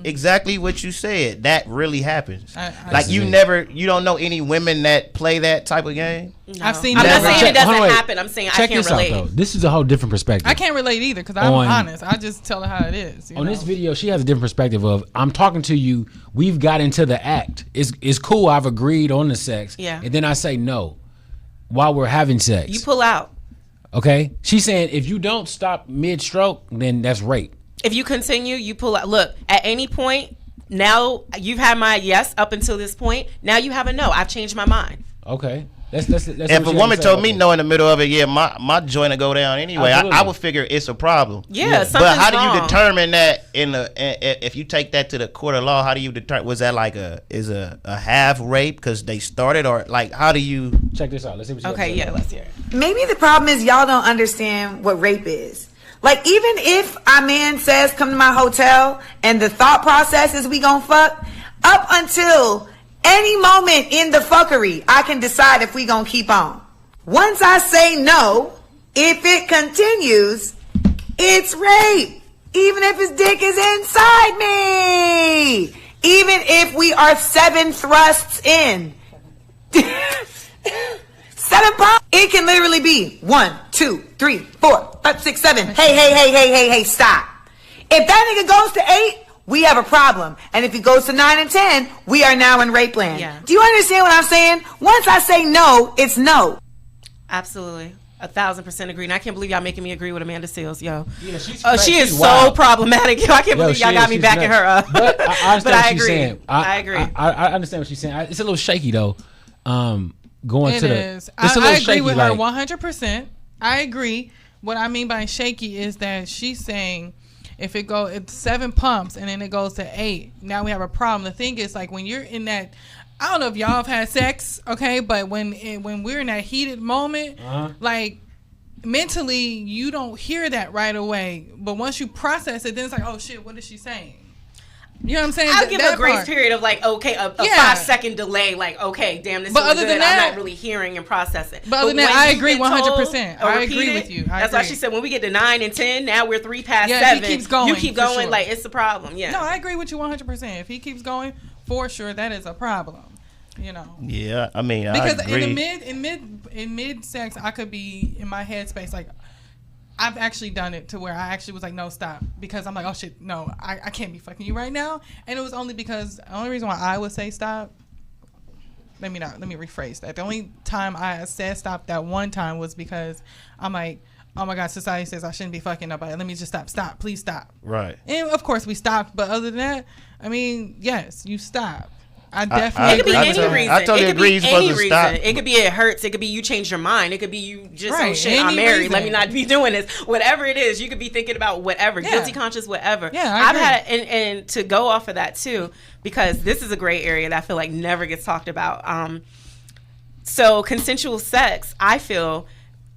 exactly what you said. That really happens. Like you don't know any women that play that type of game. No. I've seen. I'm not saying it doesn't Hold on, happen. I'm saying I Check can't this relate. out, though. This is a whole different perspective. I can't relate either because I'm honest. I just tell her how it is. On this video, she has a different perspective of, I'm talking to you, we've got into the act. It's cool, I've agreed on the sex. Yeah. And then I say no while we're having sex. You pull out. Okay? She's saying if you don't stop mid-stroke, then that's rape. If you continue, you pull out. Look, at any point, now you've had my yes up until this point. Now you have a no. I've changed my mind. Okay. If a woman told me no in the middle of it, yeah, my joint will go down anyway. I would figure it's a problem. Yeah, but how do wrong. you determine that if you take that to the court of law? How do you determine? Was that like a half rape because they started, or like how do you check this out? Let's see what you Okay, yeah, let's hear it. Maybe the problem is y'all don't understand what rape is. Like, even if our man says, come to my hotel, and the thought process is we gon' fuck, up until any moment in the fuckery, I can decide if we gon' keep on. Once I say no, if it continues, it's rape. Even if his dick is inside me. Even if we are 7 thrusts in. 7 pounds. It can literally be 1, 2, 3, 4, 5, 6, 7. Hey, stop. If that nigga goes to 8, we have a problem. And if he goes to 9 and 10, we are now in rape land. Yeah. Do you understand what I'm saying? Once I say no, it's no. Absolutely. 1,000% agree. And I can't believe y'all making me agree with Amanda Seales, yo. Yeah, she's she is she's so wild. problematic. Yo, I can't believe y'all got me backing her up. But I understand But what I she's agree. saying. I agree. I understand what she's saying. It's a little shaky, though. Going It to the. is. It's a little I agree shaky, with her like, 100%. I agree. What I mean by shaky is that she's saying if it's 7 pumps and then it goes to 8, now we have a problem. The thing is, like, when you're in that, I don't know if y'all have had sex, okay, but when we're in that heated moment, like, mentally you don't hear that right away, but once you process it, then it's like, oh shit, what is she saying? You know what I'm saying? I'll give that a grace part. period of like, okay, a 5-second delay, like, okay, damn, this is other good. than that, I'm not really hearing and processing. But other than that, when I you agree get told 100%. or I agree repeated, with you. That's why she said when we get to 9 and 10, now we're 3 past Yeah, 7. if he keeps going, you keep for going, sure. like, it's a problem. Yeah. No, I agree with you 100%. If he keeps going, for sure, that is a problem. You know. Yeah, I mean, Because I agree. in mid sex, I could be in my headspace like, I've actually done it to where I actually was like, no, stop. Because I'm like, oh shit, no, I can't be fucking you right now. And it was only because, the only reason why I would say stop, let me rephrase that. The only time I said stop that one time was because I'm like, oh my God, society says I shouldn't be fucking nobody. Let me just stop, please stop. Right. And of course we stopped, but other than that, I mean, yes, you stop. I definitely It could be agree. any reason. I totally it could agree be you're supposed any to reason. stop. It could be it hurts. It could be you changed your mind. It could be you just, oh Right, shit, I'm any married. reason. Let me not be doing this. Whatever it is, you could be thinking about whatever. Yeah. Guilty conscious, whatever. Yeah, I I've agree. had and to go off of that too, because this is a gray area that I feel like never gets talked about. So consensual sex, I feel,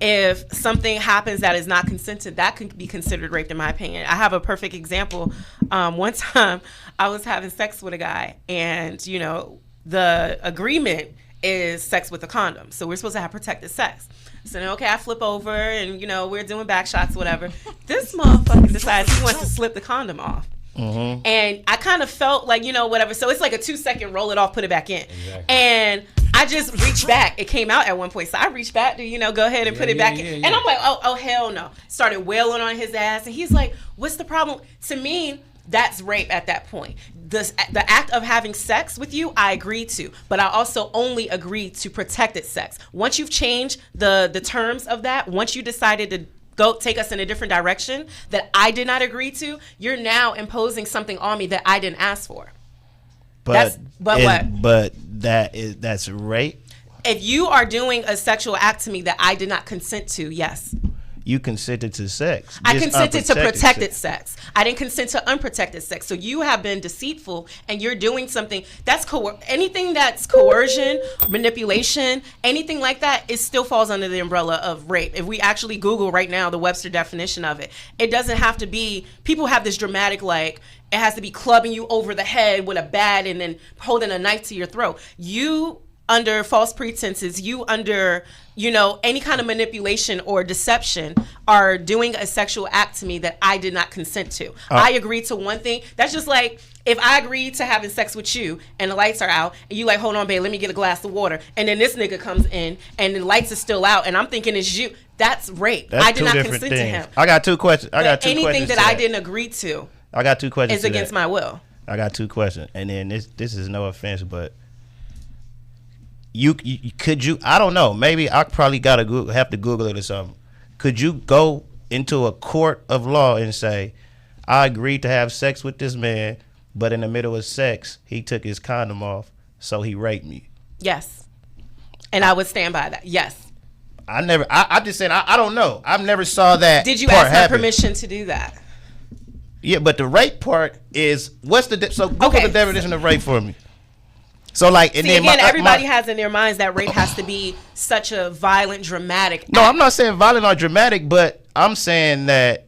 if something happens that is not consented, that could be considered rape in my opinion. I have a perfect example. One time I was having sex with a guy, and you know, the agreement is sex with a condom. So we're supposed to have protected sex. So then, okay, I flip over and, you know, we're doing back shots, whatever. This motherfucker decides he wants to slip the condom off. Mm-hmm. And I kind of felt like, you know, whatever. So it's like a 2-second roll it off, put it back in. Exactly. And I just reached back. It came out at one point. So I reached back to, you know, go ahead and put it back in. And I'm like, oh, hell no. Started wailing on his ass. And he's like, what's the problem? To me, that's rape at that point. The act of having sex with you, I agree to, but I also only agree to protected sex. Once you've changed the terms of that, once you decided to go take us in a different direction that I did not agree to, you're now imposing something on me that I didn't ask for. But what? But that's rape. If you are doing a sexual act to me that I did not consent to, yes. You consented to sex. I Just consented to unprotected protected sex. I didn't consent to unprotected sex. So you have been deceitful and you're doing something that's anything that's coercion, manipulation, anything like that, it still falls under the umbrella of rape. If we actually Google right now the Webster definition of it, it doesn't have to be, people have this dramatic, like, it has to be clubbing you over the head with a bat and then holding a knife to your throat. You under false pretenses, you under, you know, any kind of manipulation or deception are doing a sexual act to me that I did not consent to. I agreed to one thing. That's just like if I agreed to having sex with you and the lights are out and you like, hold on, babe, let me get a glass of water. And then this nigga comes in and the lights are still out and I'm thinking it's you. That's rape. I did not consent to him. I got two questions. Anything that I didn't agree to, I got two questions. Is against my will. I got two questions. And then this is no offense, but you could you, I don't know, maybe I probably have to Google it or something. Could you go into a court of law and say, I agreed to have sex with this man, but in the middle of sex, he took his condom off, so he raped me? Yes. And I would stand by that. Yes. I just said, I don't know. I've never saw that. Did you ask my permission to do that? Yeah, but the rape part is, so Google the definition of rape for me. So like, and then everybody has in their minds that rape has to be such a violent, dramatic act. No, I'm not saying violent or dramatic, but I'm saying that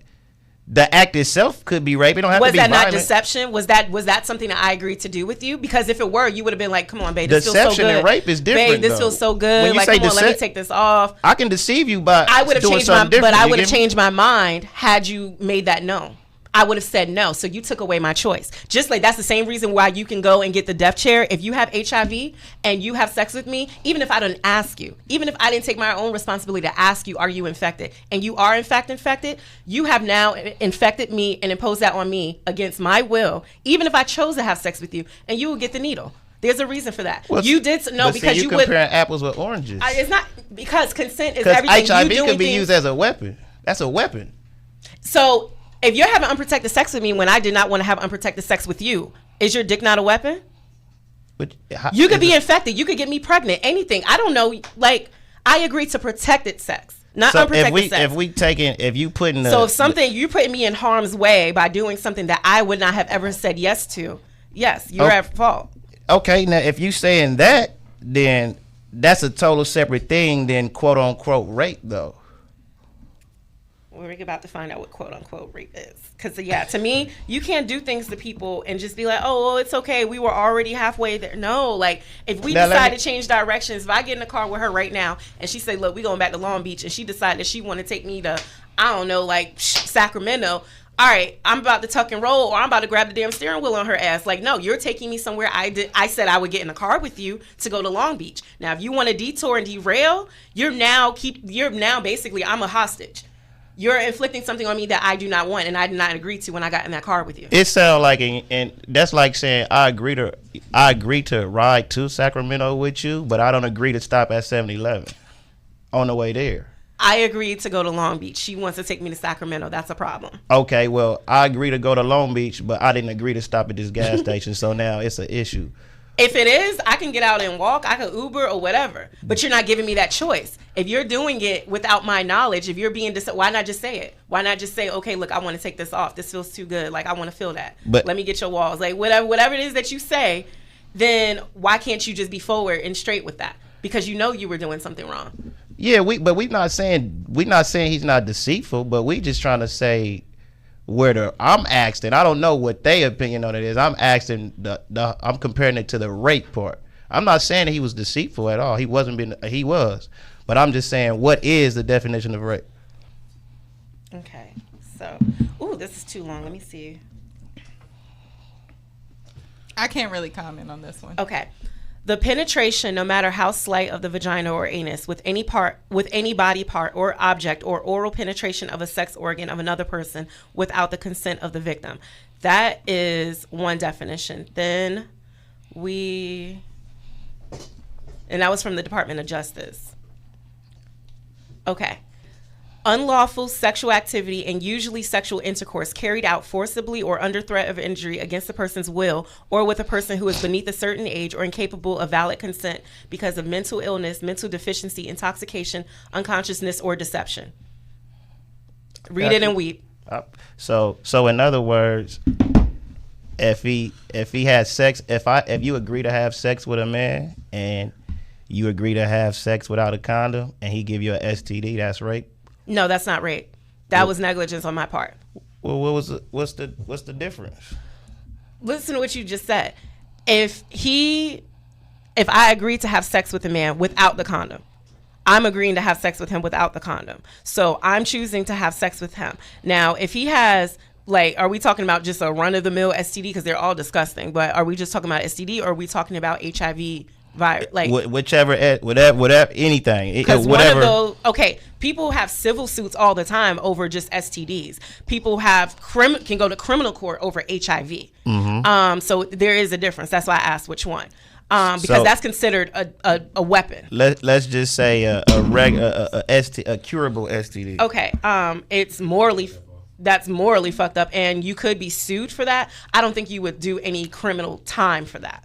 the act itself could be rape. It don't have to be violent. Was that not deception? Was that something that I agreed to do with you? Because if it were, you would have been like, come on, babe, this feels so good. Deception and rape is different, babe, this feels so good. When you like, say come on, let me take this off. I can deceive you by doing something different. But I would have changed my mind had you made that known. I would have said no. So you took away my choice. Just like that's the same reason why you can go and get the death chair. If you have HIV and you have sex with me, even if I didn't ask you, even if I didn't take my own responsibility to ask you, are you infected? And you are in fact infected, you have now infected me and imposed that on me against my will, even if I chose to have sex with you, and you will get the needle. There's a reason for that. Well, you did no because you comparing apples with oranges. It's not because consent is everything. HIV can be used as a weapon. That's a weapon. So if you're having unprotected sex with me when I did not want to have unprotected sex with you, is your dick not a weapon? But you could be infected. You could get me pregnant. Anything. I don't know. Like, I agreed to protected sex, not unprotected sex. If you putting you're putting me in harm's way by doing something that I would not have ever said yes to. Yes, you're at fault. Okay, now if you saying that, then that's a total separate thing than quote unquote rape, though. We're about to find out what quote unquote rape is. Because, to me, you can't do things to people and just be like, oh, well, it's okay. We were already halfway there. No, like, if we decide to change directions, if I get in the car with her right now and she say, look, we going back to Long Beach, and she decided that she want to take me to, I don't know, like, Sacramento, all right, I'm about to tuck and roll, or I'm about to grab the damn steering wheel on her ass. Like, no, you're taking me somewhere I said I would get in a car with you to go to Long Beach. Now, if you want to detour and derail, you're now basically, I'm a hostage. You're inflicting something on me that I do not want, and I did not agree to when I got in that car with you. It sounds like, and that's like saying I agree to ride to Sacramento with you, but I don't agree to stop at 7-Eleven on the way there. I agreed to go to Long Beach. She wants to take me to Sacramento. That's a problem. Okay, well, I agree to go to Long Beach, but I didn't agree to stop at this gas station, so now it's an issue. If it is, I can get out and walk. I can Uber or whatever. But you're not giving me that choice. If you're doing it without my knowledge, if you're being why not just say it? Why not just say, okay, look, I want to take this off. This feels too good. Like, I want to feel that. But let me get your walls. Like, whatever it is that you say, then why can't you just be forward and straight with that? Because you know you were doing something wrong. Yeah, we're not saying he's not deceitful, but we just trying to say I'm asking, I don't know what their opinion on it is. I'm asking I'm comparing it to the rape part. I'm not saying that he was deceitful at all. He was. But I'm just saying, what is the definition of rape? Okay. So, this is too long. Let me see. I can't really comment on this one. Okay. The penetration, no matter how slight, of the vagina or anus with any body part or object, or oral penetration of a sex organ of another person without the consent of the victim. That is one definition. Then and that was from the Department of Justice. Okay. Unlawful sexual activity, and usually sexual intercourse carried out forcibly or under threat of injury against a person's will, or with a person who is beneath a certain age or incapable of valid consent because of mental illness, mental deficiency, intoxication, unconsciousness, or deception. Read it and weep. So in other words, if he had sex, if you agree to have sex with a man and you agree to have sex without a condom and he give you an STD, that's rape? No, that's not rape. That was negligence on my part. Well, what's the difference? Listen to what you just said. If he if I agree to have sex with a man without the condom, I'm agreeing to have sex with him without the condom. So I'm choosing to have sex with him. Now, if he has, like, are we talking about just a run-of-the-mill STD? Because they're all disgusting. But are we just talking about STD, or are we talking about HIV virus? Like, whatever, anything. Because whatever. one of those, okay, people have civil suits all the time over just STDs. People have can go to criminal court over HIV. Mm-hmm. So there is a difference. That's why I asked which one. Because that's considered a weapon. Let's just say a curable STD. Okay, that's morally fucked up, and you could be sued for that. I don't think you would do any criminal time for that.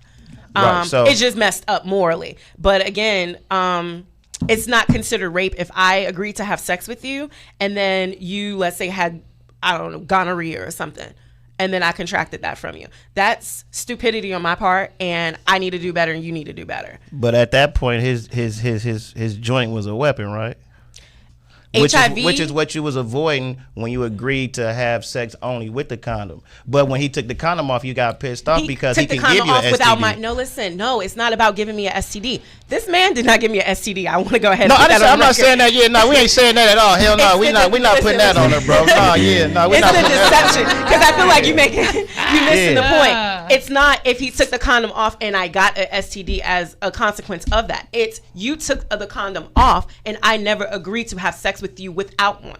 So it's just messed up morally. But again, it's not considered rape if I agree to have sex with you, and then you, let's say, had, I don't know, gonorrhea or something, and then I contracted that from you. That's stupidity on my part, and I need to do better, and you need to do better. But at that point, his joint was a weapon, right? HIV, which is what you was avoiding when you agreed to have sex only with the condom. But when he took the condom off, you got pissed off because he can give you an STD. No, it's not about giving me an STD. This man did not give me an STD. I want to go ahead. I'm not saying that. Yeah, no, we ain't saying that at all. Hell no, we not putting that on her, bro. No, yeah, no, we not. It's the deception, because I feel like you missing the point. It's not if he took the condom off and I got an STD as a consequence of that. It's you took the condom off and I never agreed to have sex with you without one.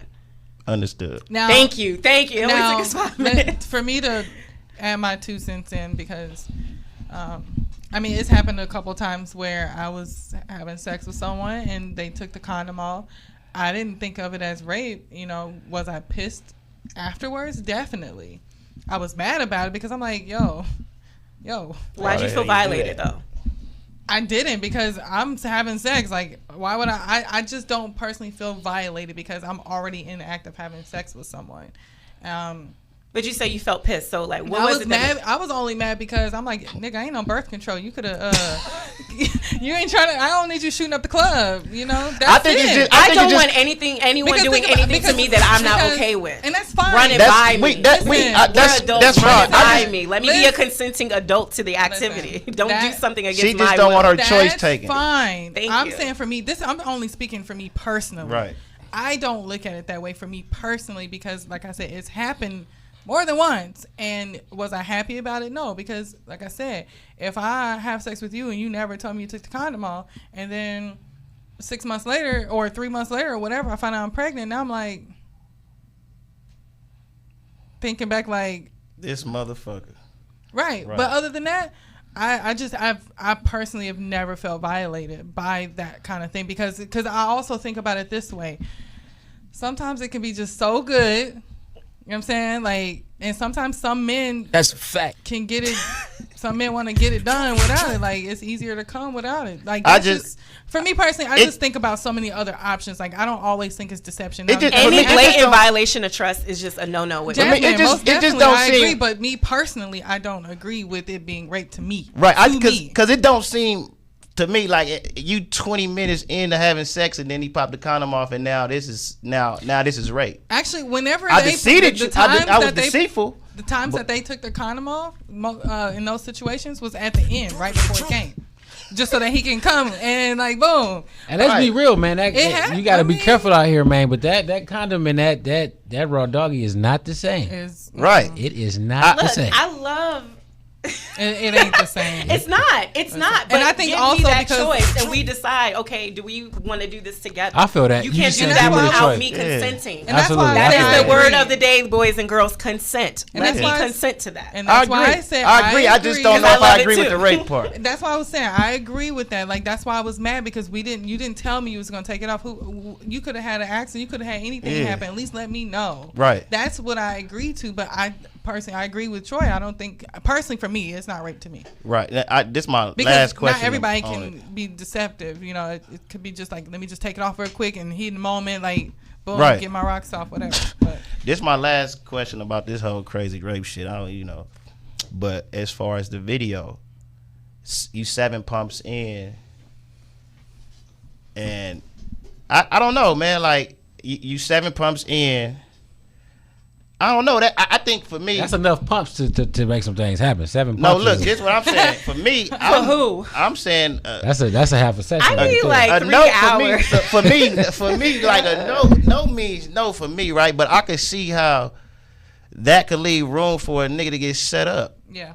Understood. Now, thank you. It now, only took us 5 minutes. For me to add my 2 cents in, because I mean, it's happened a couple times where I was having sex with someone and they took the condom off. I didn't think of it as rape. You know, was I pissed afterwards? Definitely. I was mad about it because I'm like, yo. Why'd you feel violated though? I didn't, because I'm having sex. Like, why would I just don't personally feel violated because I'm already in the act of having sex with someone. But you say you felt pissed, so like, what I was it? Mad. I was only mad because I'm like, nigga, I ain't on birth control. You could have, you ain't trying to. I don't need you shooting up the club. You know, that's it. I don't want anyone doing anything to me that I'm not okay with, and that's fine. Run it by me. That's fine. Run it by me. Let me be a consenting adult to the activity. Don't do something against my will. She just don't want her choice taken. Fine. Thank I'm you. saying for me, I'm only speaking for me personally. Right. I don't look at it that way for me personally because, like I said, it's happened more than once. And was I happy about it? No, because like I said, if I have sex with you and you never told me you took the condom off, and then 6 months later or 3 months later or whatever, I find out I'm pregnant, now I'm like thinking back like, this motherfucker. Right. But other than that, I personally have never felt violated by that kind of thing because I also think about it this way. Sometimes it can be just so good. You know what I'm saying? Like, and sometimes some men that's a fact can get it. Some men want to get it done without it. Like, it's easier to come without it. Like, for me personally, I just think about so many other options. Like, I don't always think it's deception. Any blatant violation of trust is just a no-no with me. Most definitely, I agree. But me personally, I don't agree with it being rape to me. Right? Because it don't seem to me like you 20 minutes into having sex and then he popped the condom off and now this is rape. Actually, whenever I deceived you, I was deceitful. The times that they took the condom off in those situations was at the end, right before it came, just so that he can come and like boom. And let's be real, man. You got to be careful out here, man. But that condom and that raw doggy is not the same. Right. It is not the same. I love. It ain't the same. It's not. But and I think give also me that because choice, and we decide. Okay, do we want to do this together? I feel that you can't do that without me consenting. And that's why that is the word of the day, boys and girls. Consent. Let me consent to that. And that's why I said I agree. I just don't know if I agree with the rape part. That's why I was saying I agree with that. Like that's why I was mad because you didn't tell me you was gonna take it off. You could have had an accident. You could have had anything happen. At least let me know. Right. That's what I agreed to. But I agree with Troy. I don't think personally for me it's not rape to me. Right. This is my last question. Not everybody can be deceptive. You know, it could be just like let me just take it off real quick and heat in the moment, like boom, get my rocks off, whatever. But this is my last question about this whole crazy rape shit. I don't, but as far as the video, you 7 pumps in, and I don't know, man. Like you 7 pumps in. I don't know that. I think for me, that's enough pumps to make some things happen. 7 pumps. No, look, this is what I'm saying. For me, I'm saying that's a half a session. I need like 3 hours. For me, like a no means no for me, right? But I could see how that could leave room for a nigga to get set up. Yeah.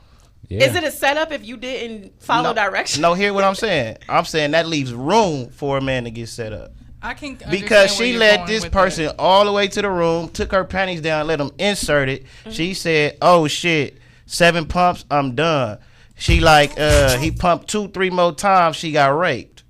Is it a setup if you didn't follow directions? No, hear what I'm saying. I'm saying that leaves room for a man to get set up. I can because she led this person all the way to the room, took her panties down, let them insert it. She said, "Oh shit, 7 pumps, I'm done." She like he pumped 2-3 more times. She got raped.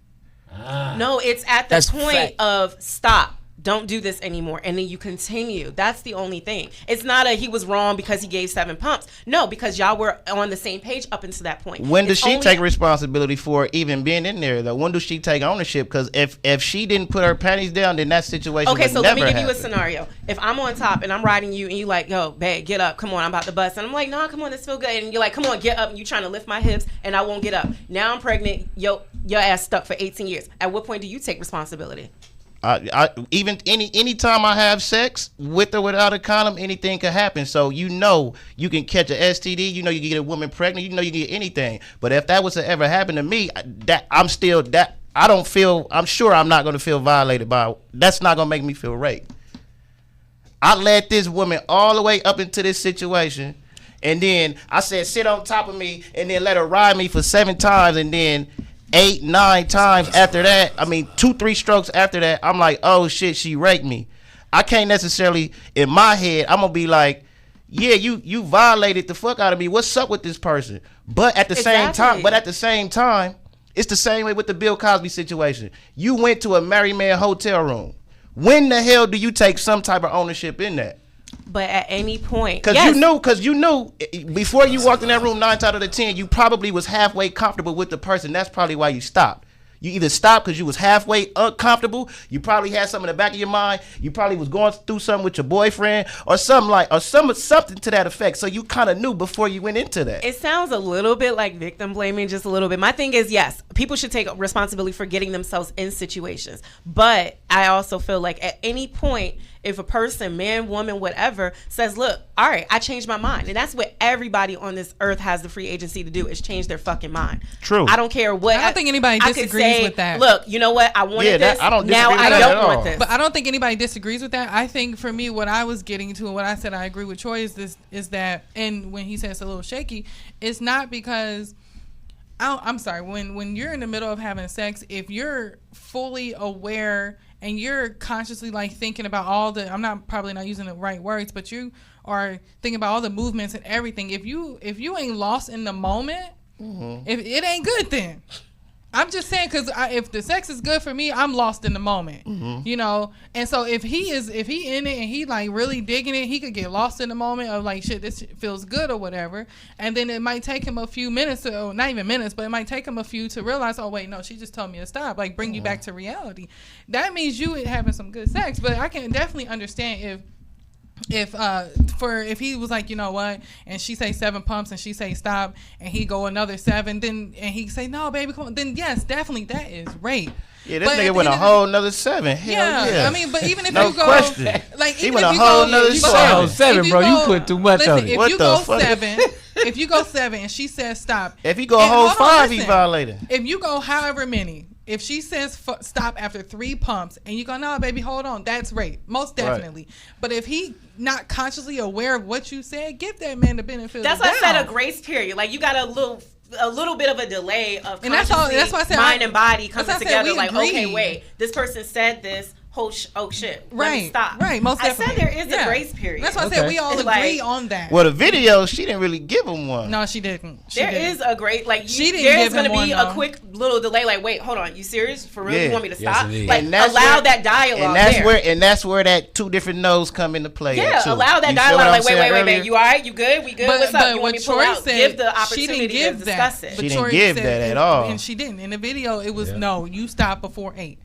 No, it's at the point of stop. Don't do this anymore, and then you continue. That's the only thing. It's not he was wrong because he gave 7 pumps. No, because y'all were on the same page up until that point. When does she take responsibility for even being in there, though? When does she take ownership? Because if she didn't put her panties down, then that situation would never let me give happen. you a scenario. If I'm on top and I'm riding you, and you like, yo, babe, get up, come on, I'm about to bust, and I'm like, nah, come on, this feel good, and you're like, come on, get up, and you trying to lift my hips, and I won't get up. Now I'm pregnant. Your ass stuck for 18 years. At what point do you take responsibility? Any time I have sex with or without a condom, anything can happen. So you can catch a STD. You can get a woman pregnant. You can get anything. But if that was to ever happen to me, I'm sure I'm not going to feel violated by. That's not going to make me feel raped. I led this woman all the way up into this situation, and then I said sit on top of me, and then let her ride me for 7 times, and then 8-9 times after that, 2-3 strokes after that, I'm like, oh shit, she raped me. I can't necessarily, in my head, I'm gonna be like, yeah, you violated the fuck out of me. What's up with this person? But at the same time, it's the same way with the Bill Cosby situation. You went to a married man hotel room. When the hell do you take some type of ownership in that? But at any point, because you knew before you walked in that room, 9 out of the 10, you probably was halfway comfortable with the person. That's probably why you stopped. You either stopped because you was halfway uncomfortable. You probably had something in the back of your mind. You probably was going through something with your boyfriend or something to that effect. So you kind of knew before you went into that. It sounds a little bit like victim blaming, just a little bit. My thing is, yes, people should take responsibility for getting themselves in situations. But I also feel like at any point, if a person, man, woman, whatever, says, look, all right, I changed my mind. And that's what everybody on this earth has the free agency to do, is change their fucking mind. True. I don't care what. I don't think anybody disagrees with that. Look, you know what? I wanted this. I don't now I don't want this. But I don't think anybody disagrees with that. I think for me, what I was getting to and what I said I agree with Troy is that, and when he says it's a little shaky, it's not because... I'm sorry. When you're in the middle of having sex, if you're fully aware and you're consciously like thinking about all the, probably not using the right words, but you are thinking about all the movements and everything. If you ain't lost in the moment, if it ain't good, then I'm just saying, because if the sex is good for me, I'm lost in the moment, And so if he in it and he like really digging it, he could get lost in the moment of like, shit, this feels good or whatever. And then it might take him a few minutes, or not even minutes, but it might take him a few to realize, oh wait, no, she just told me to stop. Like bring you back to reality. That means you having some good sex. But I can definitely understand if he was like, you know what, and she say 7 pumps and she say stop, and he go another 7, then and he say no baby come on, then yes, definitely that is rape. Yeah, this nigga went a whole nother 7. Hell yeah. But even if no you go question. Like he even went if a you whole go, nother 7, bro. You put too much on it. If you go 7, if you go 7 and she says stop, if he go a whole 5, he violated. If you go however many, if she says stop after 3 pumps and you go, no, baby, hold on, that's rape. Most definitely. Right. But if he not consciously aware of what you said, give that man the benefit of the doubt. That's why I said a grace period. Like you got a little bit of a delay of and that's why I said mind and body coming together. Like, agree. Okay, wait, this person said this. Oh shit! Let me stop. Right, most definitely. I said there is a grace period. That's why I said we all agree on that. Well, the video, she didn't really give him one. No, she didn't. There is a great there is going to be a quick little delay. Like, wait, hold on, you serious? For real? You want me to stop? Like, allow that dialogue. And that's where that 2 different no's come into play. Yeah, allow that dialogue. Like, wait, you all right? You good? We good? What's up? You want me to pull out? Give the opportunity to discuss it. She didn't give that at all, and she didn't. In the video, it was no, you stop before 8.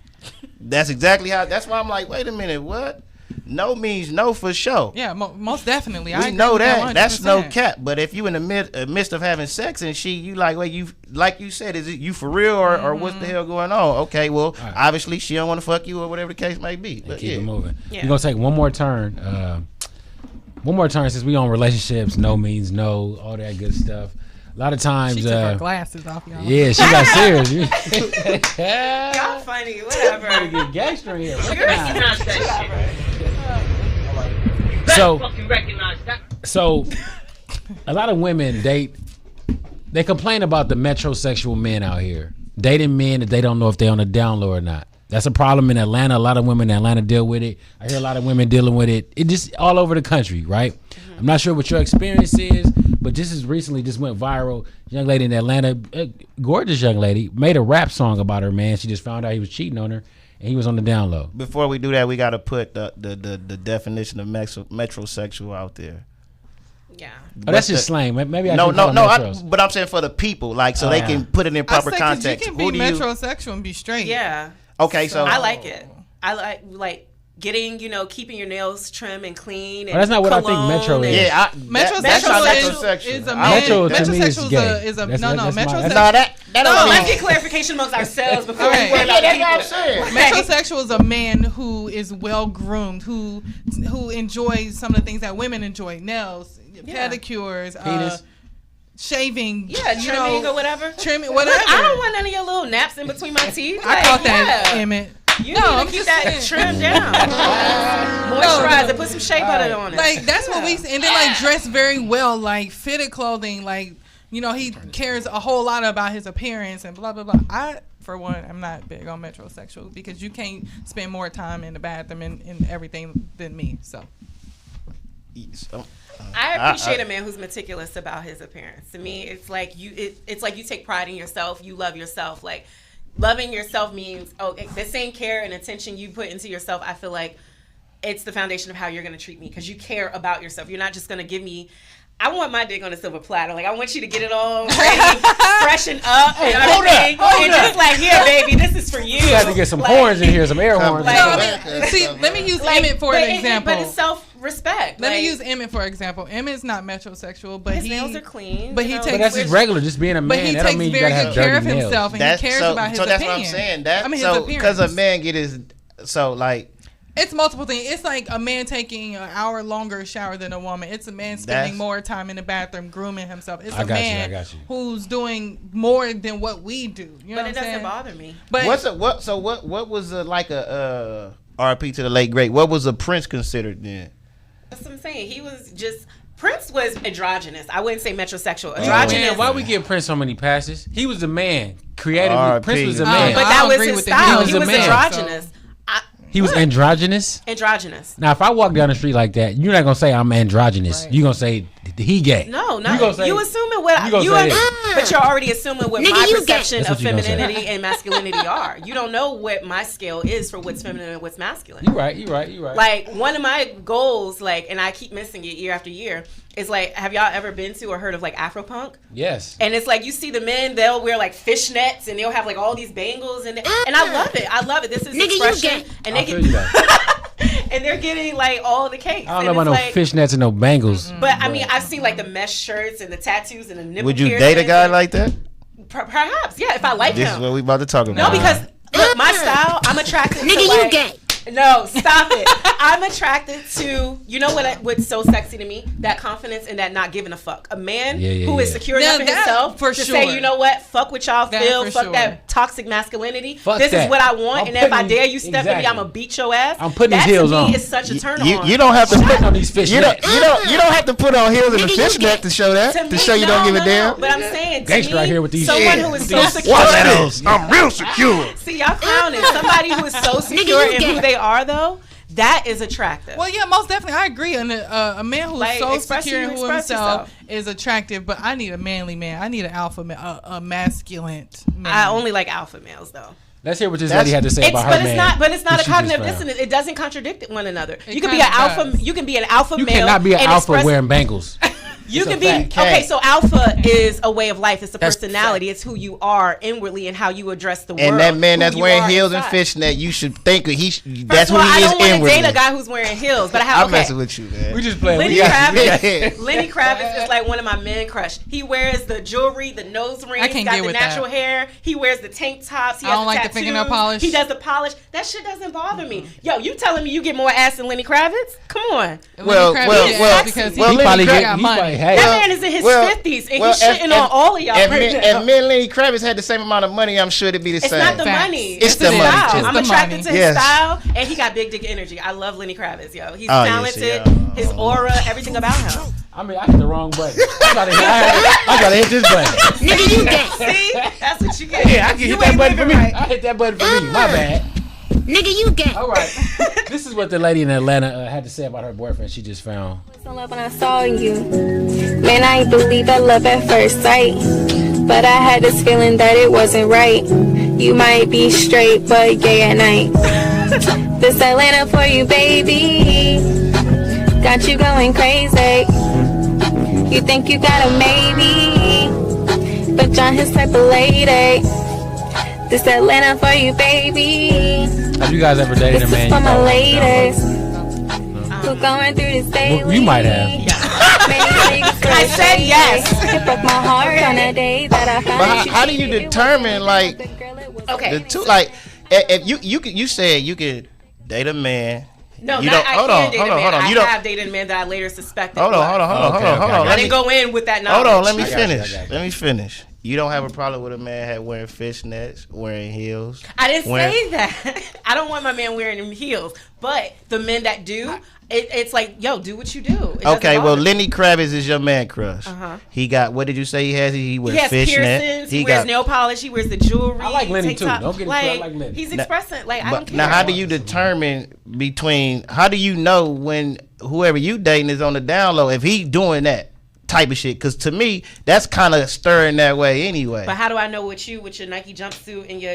That's exactly how. That's why I'm like, wait a minute, what? No means no for sure. Yeah, most definitely. We know that. That's no cap. But if you in the midst of having sex and you like, wait, you like you said, is it you for real or what's the hell going on? Okay, well, obviously she don't want to fuck you or whatever the case may be. But keep it moving. Yeah. We're gonna take one more turn. one more time, since we on relationships, no means no, all that good stuff. A lot of times, she took her glasses off, y'all. Yeah, she got serious. Y'all funny, whatever. I'm gonna get gangster in here. So, a lot of women they complain about the metrosexual men out here dating men that they don't know if they're on the down low or not. That's a problem in Atlanta. A lot of women in Atlanta deal with it. I hear a lot of women dealing with it. It just all over the country, right? I'm not sure what your experience is, but this is recently just went viral. Young lady in Atlanta, a gorgeous young lady, made a rap song about her man. She just found out he was cheating on her, and he was on the down low. Before we do that, we got to put the definition of metrosexual out there. Yeah. Oh, that's just slang. Maybe no. But I'm saying for the people, like, so they can put it in proper context. You can be metrosexual and be straight. Yeah. Okay, so I like it. I like getting, keeping your nails trim and clean. And that's not what I think metro is. Yeah, metrosexual is a man. Metro to me is gay. Metrosexual. Let's get clarification amongst ourselves before we worry about that's what I'm saying. Metrosexual is a man who is well groomed, who enjoys some of the things that women enjoy: nails, pedicures, penis. Shaving, trimming or whatever. Trimming, whatever. Look, I don't want none of your little naps in between my teeth. I caught that, Emmett. You need to keep that trimmed down. Moisturize it, put some shea butter on it. Like, that's what we, and then like dress very well, like fitted clothing, like, he cares a whole lot about his appearance and blah, blah, blah. I, for one, I'm not big on metrosexual because you can't spend more time in the bathroom and everything than me, so. I appreciate a man who's meticulous about his appearance. To me, it's like it's like you take pride in yourself. You love yourself. Like, loving yourself means the same care and attention you put into yourself. I feel like it's the foundation of how you're going to treat me because you care about yourself. You're not just going to give me. I want my dick on a silver platter. Like, I want you to get it all ready, freshen up, and everything. And just like, here, baby, this is for you. You got to get some horns in here, some air horns. Let me use Emmett for an example. But it's self-respect. Let me use Emmett for example. Emmett's not metrosexual, but his nails are clean. But he takes. But that's just regular, just being a man. But he takes very good care of himself, and he cares about his opinion. So that's what I'm saying. His appearance. Because a man get his like. It's multiple things. It's like a man taking an hour longer shower than a woman. It's a man spending more time in the bathroom grooming himself. It's a man who's doing more than what we do. You know but it doesn't bother me. But what was like a RP to the late great? What was a Prince considered then? That's what I'm saying. He was just. Prince was androgynous. I wouldn't say metrosexual. Androgynous. Why we give Prince so many passes? He was a man. Creatively, Prince was a man. But that was his style. He was androgynous. He was androgynous? Androgynous. Now, if I walk down the street like that, you're not going to say I'm androgynous. Right. You're going to say he gay. No, not you assuming what but you're already assuming what my perception of femininity and masculinity are. You don't know what my scale is for what's feminine and what's masculine. You're right. Like, one of my goals, like, and I keep missing it year after year, is like, have y'all ever been to or heard of like Afropunk? Yes. And it's like, you see the men, they'll wear like fishnets and they'll have like all these bangles and I love it. This is expression. And they get and they're getting like all the cake. I don't know about no fishnets and no bangles. But I mean, I've seen like the mesh shirts and the tattoos and the nipple. Would you date a guy like that? Perhaps, yeah. If I like him. This is what we about to talk about. No, because look, my style, I'm attracted to like. You gay. No, stop it. I'm attracted to, what's so sexy to me? That confidence and that not giving a fuck. A man who is secure enough in himself to say, you know what, fuck what y'all feel, fuck that toxic masculinity. This is what I want, and if I dare you step in me, I'm gonna beat your ass. I'm putting these heels on. That to me is such a turn on. You don't have to put on these fish nets. You don't have to put on heels in the fish net to show that. To show you don't give a damn. But I'm saying, gangster right here with these someone who is so secure. I'm real secure. See, y'all found it. Somebody who is so secure in who they are, though. That is attractive. Well, yeah, most definitely. I agree. And a man who's like, so secure in who himself is attractive, but I need a manly man. I need an alpha man, a masculine man. I only like alpha males, though. Let's hear what this lady had to say about her man. But it's not a cognitive dissonance. It doesn't contradict one another. You can be an alpha. You can be an alpha male. You cannot be an alpha wearing bangles. You It's can a be fact. okay. So alpha is a way of life. It's a That's personality. It's who you are inwardly and how you address the world. And that man who that's you wearing are heels and inside. fishnet, you should think First that's of who all, he I is don't want to inwardly. date a guy who's wearing heels, but I have. I'm Okay. messing with you, man. We just playing. Lenny We got- Kravitz. Lenny Kravitz is like one of my men crush. He wears the jewelry, the nose rings. I can't He's got get the with natural that. hair. He wears the tank tops. He I has don't like the tattoos. fingernail polish. He does the polish. That shit doesn't bother me. Yo, you telling me you get more ass than Lenny Kravitz? Come on. Well, because well, he Lenny probably Kravitz- got money. That man is in his 50s, and he's shitting on all of y'all right now. And me and Lenny Kravitz had the same amount of money, I'm sure it'd be the It's same. not the money. It's the money. style. too. I'm attracted to his Yes. style, and he got big dick energy. I love Lenny Kravitz, yo. He's Oh, yes, talented. yeah. His aura, everything about him. I mean, I hit the wrong button. I gotta hit this button. Nigga, you gay. See? That's what you get. Yeah, I can You hit that ain't button for me. living right. I hit that button for me. My bad. Nigga, you gay. All right. This is what the lady in Atlanta had to say about her boyfriend she just found. Love when I saw you, man, I ain't believe that love at first sight, but I had this feeling that it wasn't right. You might be straight, but gay at night. This Atlanta for you, baby, got you going crazy. You think you got a maybe, but John his type of lady. This Atlanta for you, baby. Have you guys ever dated a This man? is for you my thought- ladies who going through this daily. Well, you might have. I said yes. It broke my heart on a day that I found But you. how do you determine like Okay. the two? Like if you said you could date a man. No, you not, don't. I Hold can't on, date hold a on, man. hold on. I You don't. have dated a man that I later suspected. Hold on, was. hold on, hold on, Okay, hold on, hold okay. on. I didn't go in with that knowledge. Hold on, let me I got finish. you. Let me finish. You don't have a problem with a man wearing fishnets, wearing heels. I didn't wearing- say that. I don't want my man wearing them heels. But the men that do, it's like, yo, do what you do. It doesn't Okay, well, bother me. Lenny Kravitz is your man crush. Uh-huh. He got, what did you say he has? He wears He has fishnet. piercings. He wears nail polish. He wears the jewelry. I like Lenny tank too. top. Don't get it like, twisted. I like Lenny. He's Now- expressing, like, I don't care. Now, how do you determine how do you know when whoever you dating is on the down low if he doing that type of shit? Because to me, that's kind of stirring that way anyway. But how do I know with your Nike jumpsuit and your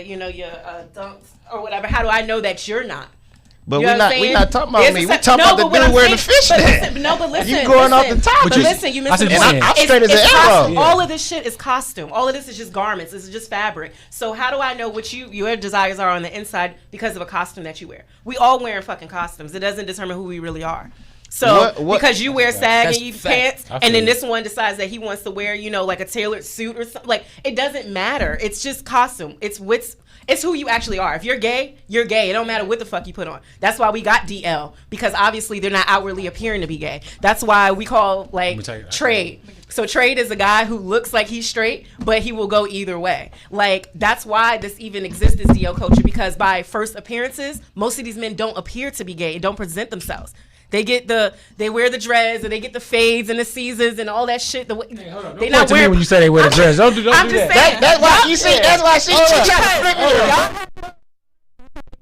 dunks or whatever? How do I know that you're not? But You know what I'm we're saying? not talking about There's me. a We're se- talking no, about the but what dude I'm wearing the saying- fishnet. but listen, You going off the top. But listen, you missed the I point. said I'm straight as an costume. arrow. All of this shit is costume. All of this is just garments. This is just fabric. So how do I know what your desires are on the inside because of a costume that you wear? We all wearing fucking costumes. It doesn't determine who we really are. So What- because you wear sag That's and you fact. pants, I feel and then you. this one decides that he wants to wear, like a tailored suit or something, like it doesn't matter. It's just costume. It's who you actually are. If you're gay, you're gay. It don't matter what the fuck you put on. That's why we got DL, because obviously they're not outwardly appearing to be gay. That's why we call trade. So trade is a guy who looks like he's straight, but he will go either way. Like that's why this even exists, this DL culture, because by first appearances, most of these men don't appear to be gay and don't present themselves. They wear the dreads and they get the fades and the seasons and all that shit. They Point not to me wearing. when you say they wear the dress. Don't do I'm that. just saying. That's why you see. That's why she trying to flip it. Y'all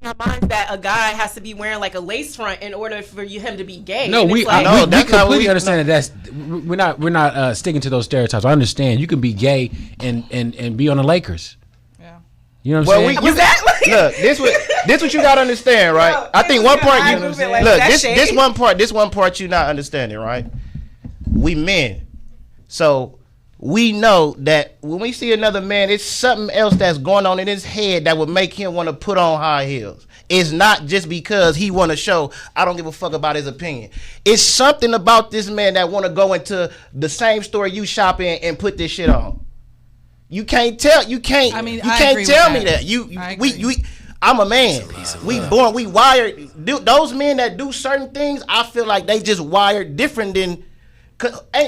our minds that a guy has to be wearing like a lace front in order for him to be gay. No, And we it's like, No, we that's not what completely we- understand that. We're not sticking to those stereotypes. I understand you can be gay and be on the Lakers. Yeah. You know what I'm Well, saying? look, this what you gotta understand, right? No, I think this one is part how I you move it, like, look that's this shady. one part you not understanding, right? We men, so we know that when we see another man, it's something else that's going on in his head that would make him want to put on high heels. It's not just because he want to show I don't give a fuck about his opinion. It's something about this man that want to go into the same store you shop in and put this shit on. You can't tell. You can't. I mean, you I can't agree tell with me that. that. I agree. I'm a man. We born. We wired. Those men that do certain things, I feel like they just wired different than.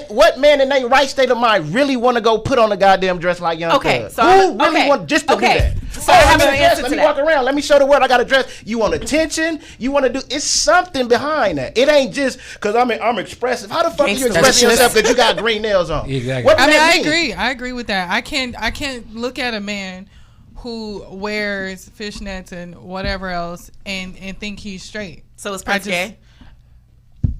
What man in their right state of mind really want to go put on a goddamn dress like Young Okay, Thug? so Who really okay, want just to okay. do that? So I have I'm an in a dress. answer Let to me that. walk around. Let me show the world I got a dress. You want attention? You want to do? It's something behind that. It ain't just because I'm expressive. How the fuck are you Gangsta. expressing yourself because you got green nails on? Exactly. What does I mean, that I mean? agree. I agree with that. I can't look at a man who wears fishnets and whatever else and think he's straight. So is Prince gay?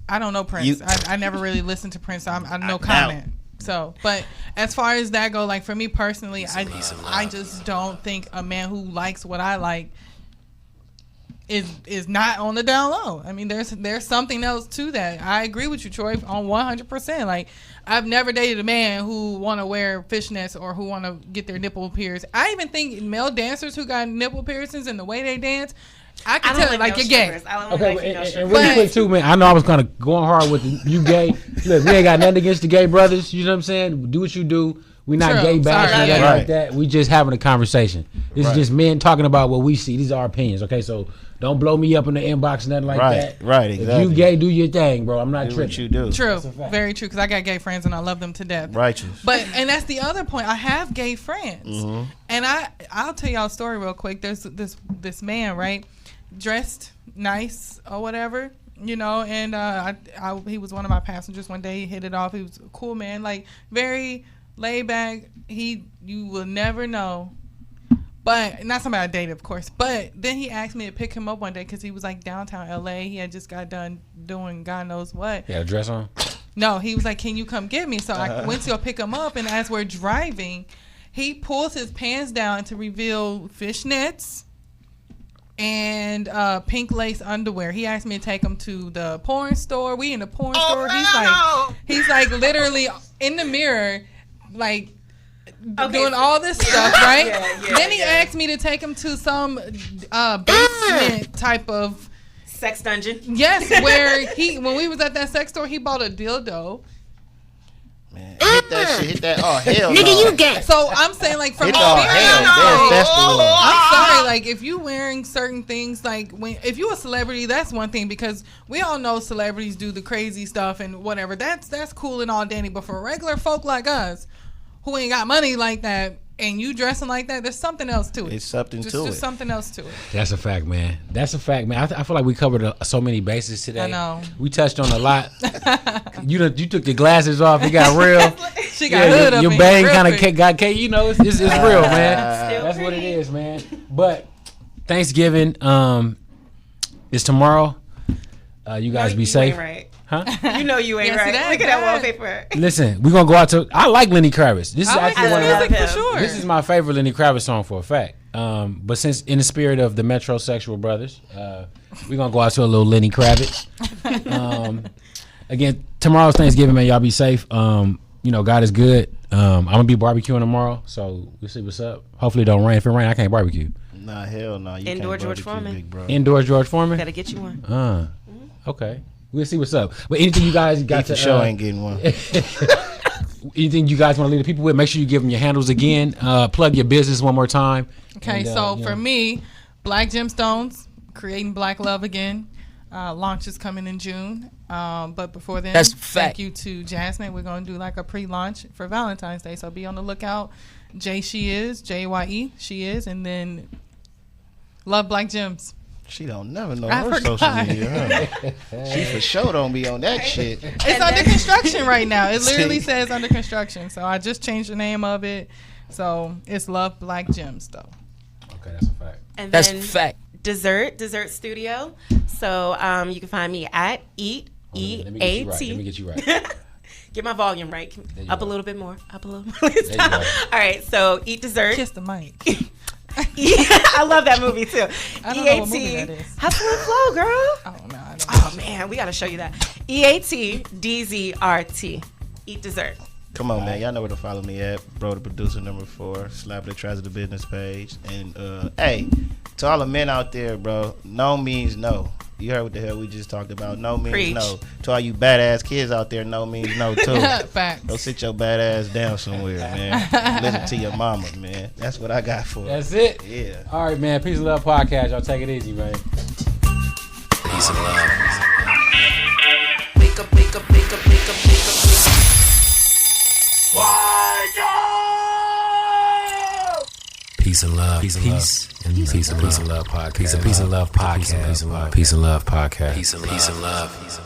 I don't know Prince. I never really listened to Prince. So I'm no comment. So, but as far as that go, like for me personally, I just don't think a man who likes what I like is not on the down low. I mean, there's something else to that. I agree with you, Troy, on 100%. Like, I've never dated a man who want to wear fishnets or who want to get their nipple pierced. I even think male dancers who got nipple piercings and the way they dance, I can tell like you're gay. And really quick too, man. I know I was kind of going hard with you gay. Look, we ain't got nothing against the gay brothers. You know what I'm saying? Do what you do. We not gay bashing nothing like that. We just having a conversation. This is just men talking about what we see. These are our opinions. Okay, so don't blow me up in the inbox, nothing like that. Right, exactly. If you gay, do your thing, bro. I'm not tripping. What you do. True, very true. Because I got gay friends and I love them to death. Righteous. And that's the other point. I have gay friends, and I'll tell y'all a story real quick. There's this man, right, dressed nice or whatever, you know, and he was one of my passengers one day. He hit it off. He was a cool man, like very laid back. You will never know. But not somebody I dated, of course. But then he asked me to pick him up one day because he was like downtown LA. He had just got done doing God knows what. He had a dress on? No, he was like, "Can you come get me?" So I went to go pick him up, and as we're driving, he pulls his pants down to reveal fishnets and pink lace underwear. He asked me to take him to the porn store. We in the porn store. He's like literally in the mirror, like doing all this stuff, right? Then he asked me to take him to some basement type of sex dungeon. Yes, where when we was at that sex store, he bought a dildo. Man, hit that shit. Hit that. Oh, hell no. Nigga, you gay. So I'm saying, like, from experience, I'm sorry, like, if you wearing certain things, like, if you a celebrity, that's one thing, because we all know celebrities do the crazy stuff and whatever. That's cool and all dandy, but for regular folk like us, who ain't got money like that, and you dressing like that, there's something else to it. It's something to it. Just something else to it. That's a fact, man. That's a fact, man. I feel like we covered so many bases today. I know. We touched on a lot. You took your glasses off. It got real. She got hood up. Your bang kind of got K. You know, it's real, man. That's what it is, man. But Thanksgiving is tomorrow. You guys be safe. Right. Huh? You know you ain't right. Look at that wallpaper. Listen, we're gonna go out to. I like Lenny Kravitz. This is actually one of my music for sure. This is my favorite Lenny Kravitz song for a fact. But since in the spirit of the metrosexual brothers, we're gonna go out to a little Lenny Kravitz. Again, tomorrow's Thanksgiving, man. Y'all be safe. You know, God is good. I'm gonna be barbecuing tomorrow, so we'll see what's up. Hopefully, it don't rain. If it rain, I can't barbecue. Nah, hell no. You Indoor can't George barbecue, Foreman. big bro. Indoor George Foreman. Gotta get you one. Okay. We'll see what's up. But anything you guys got to show ain't getting one. Anything you guys want to leave the people with, make sure you give them your handles again. Plug your business one more time. Okay, so for me, Black Gemstones, creating black love again. Launch is coming in June. But before then, thank you to Jasmine. We're going to do like a pre-launch for Valentine's Day. So be on the lookout. She is, J-Y-E, she is. And then Love Black Gems. She don't never know her social media. Huh? She for sure don't be on that shit. It's under construction right now. It literally says under construction. So I just changed the name of it. So it's Love Black Gems, though. Okay, that's a fact. And that's a fact. Dessert Studio. So you can find me at Eat EAT. Let me get you right. Get my volume right. Up a little bit more. Up a little more. All right. So Eat Dessert. Kiss the mic. I love that movie too. I don't know what movie that is. Hustle and Flow, girl. Oh no, I don't know. Oh man, we gotta show you that. EATDZRT. Eat Dessert. Come on, man. Y'all know where to follow me at. Bro, the producer #4. Slap the Tries of the business page. And hey, to all the men out there, bro, no means no. You heard what the hell we just talked about. No means Preach. no. To all you badass kids out there, no means no too. Facts. Go sit your badass down somewhere, man. Listen to your mama, man. That's what I got for That's it? Yeah. All right, man. Peace and Love Podcast. Y'all take it easy, man. Peace and love. Wake up, wake up, wake up, wake up, wake up. Peace and love. Peace and love podcast. Peace and love podcast. Peace and love podcast. Peace and love podcast. Peace and love.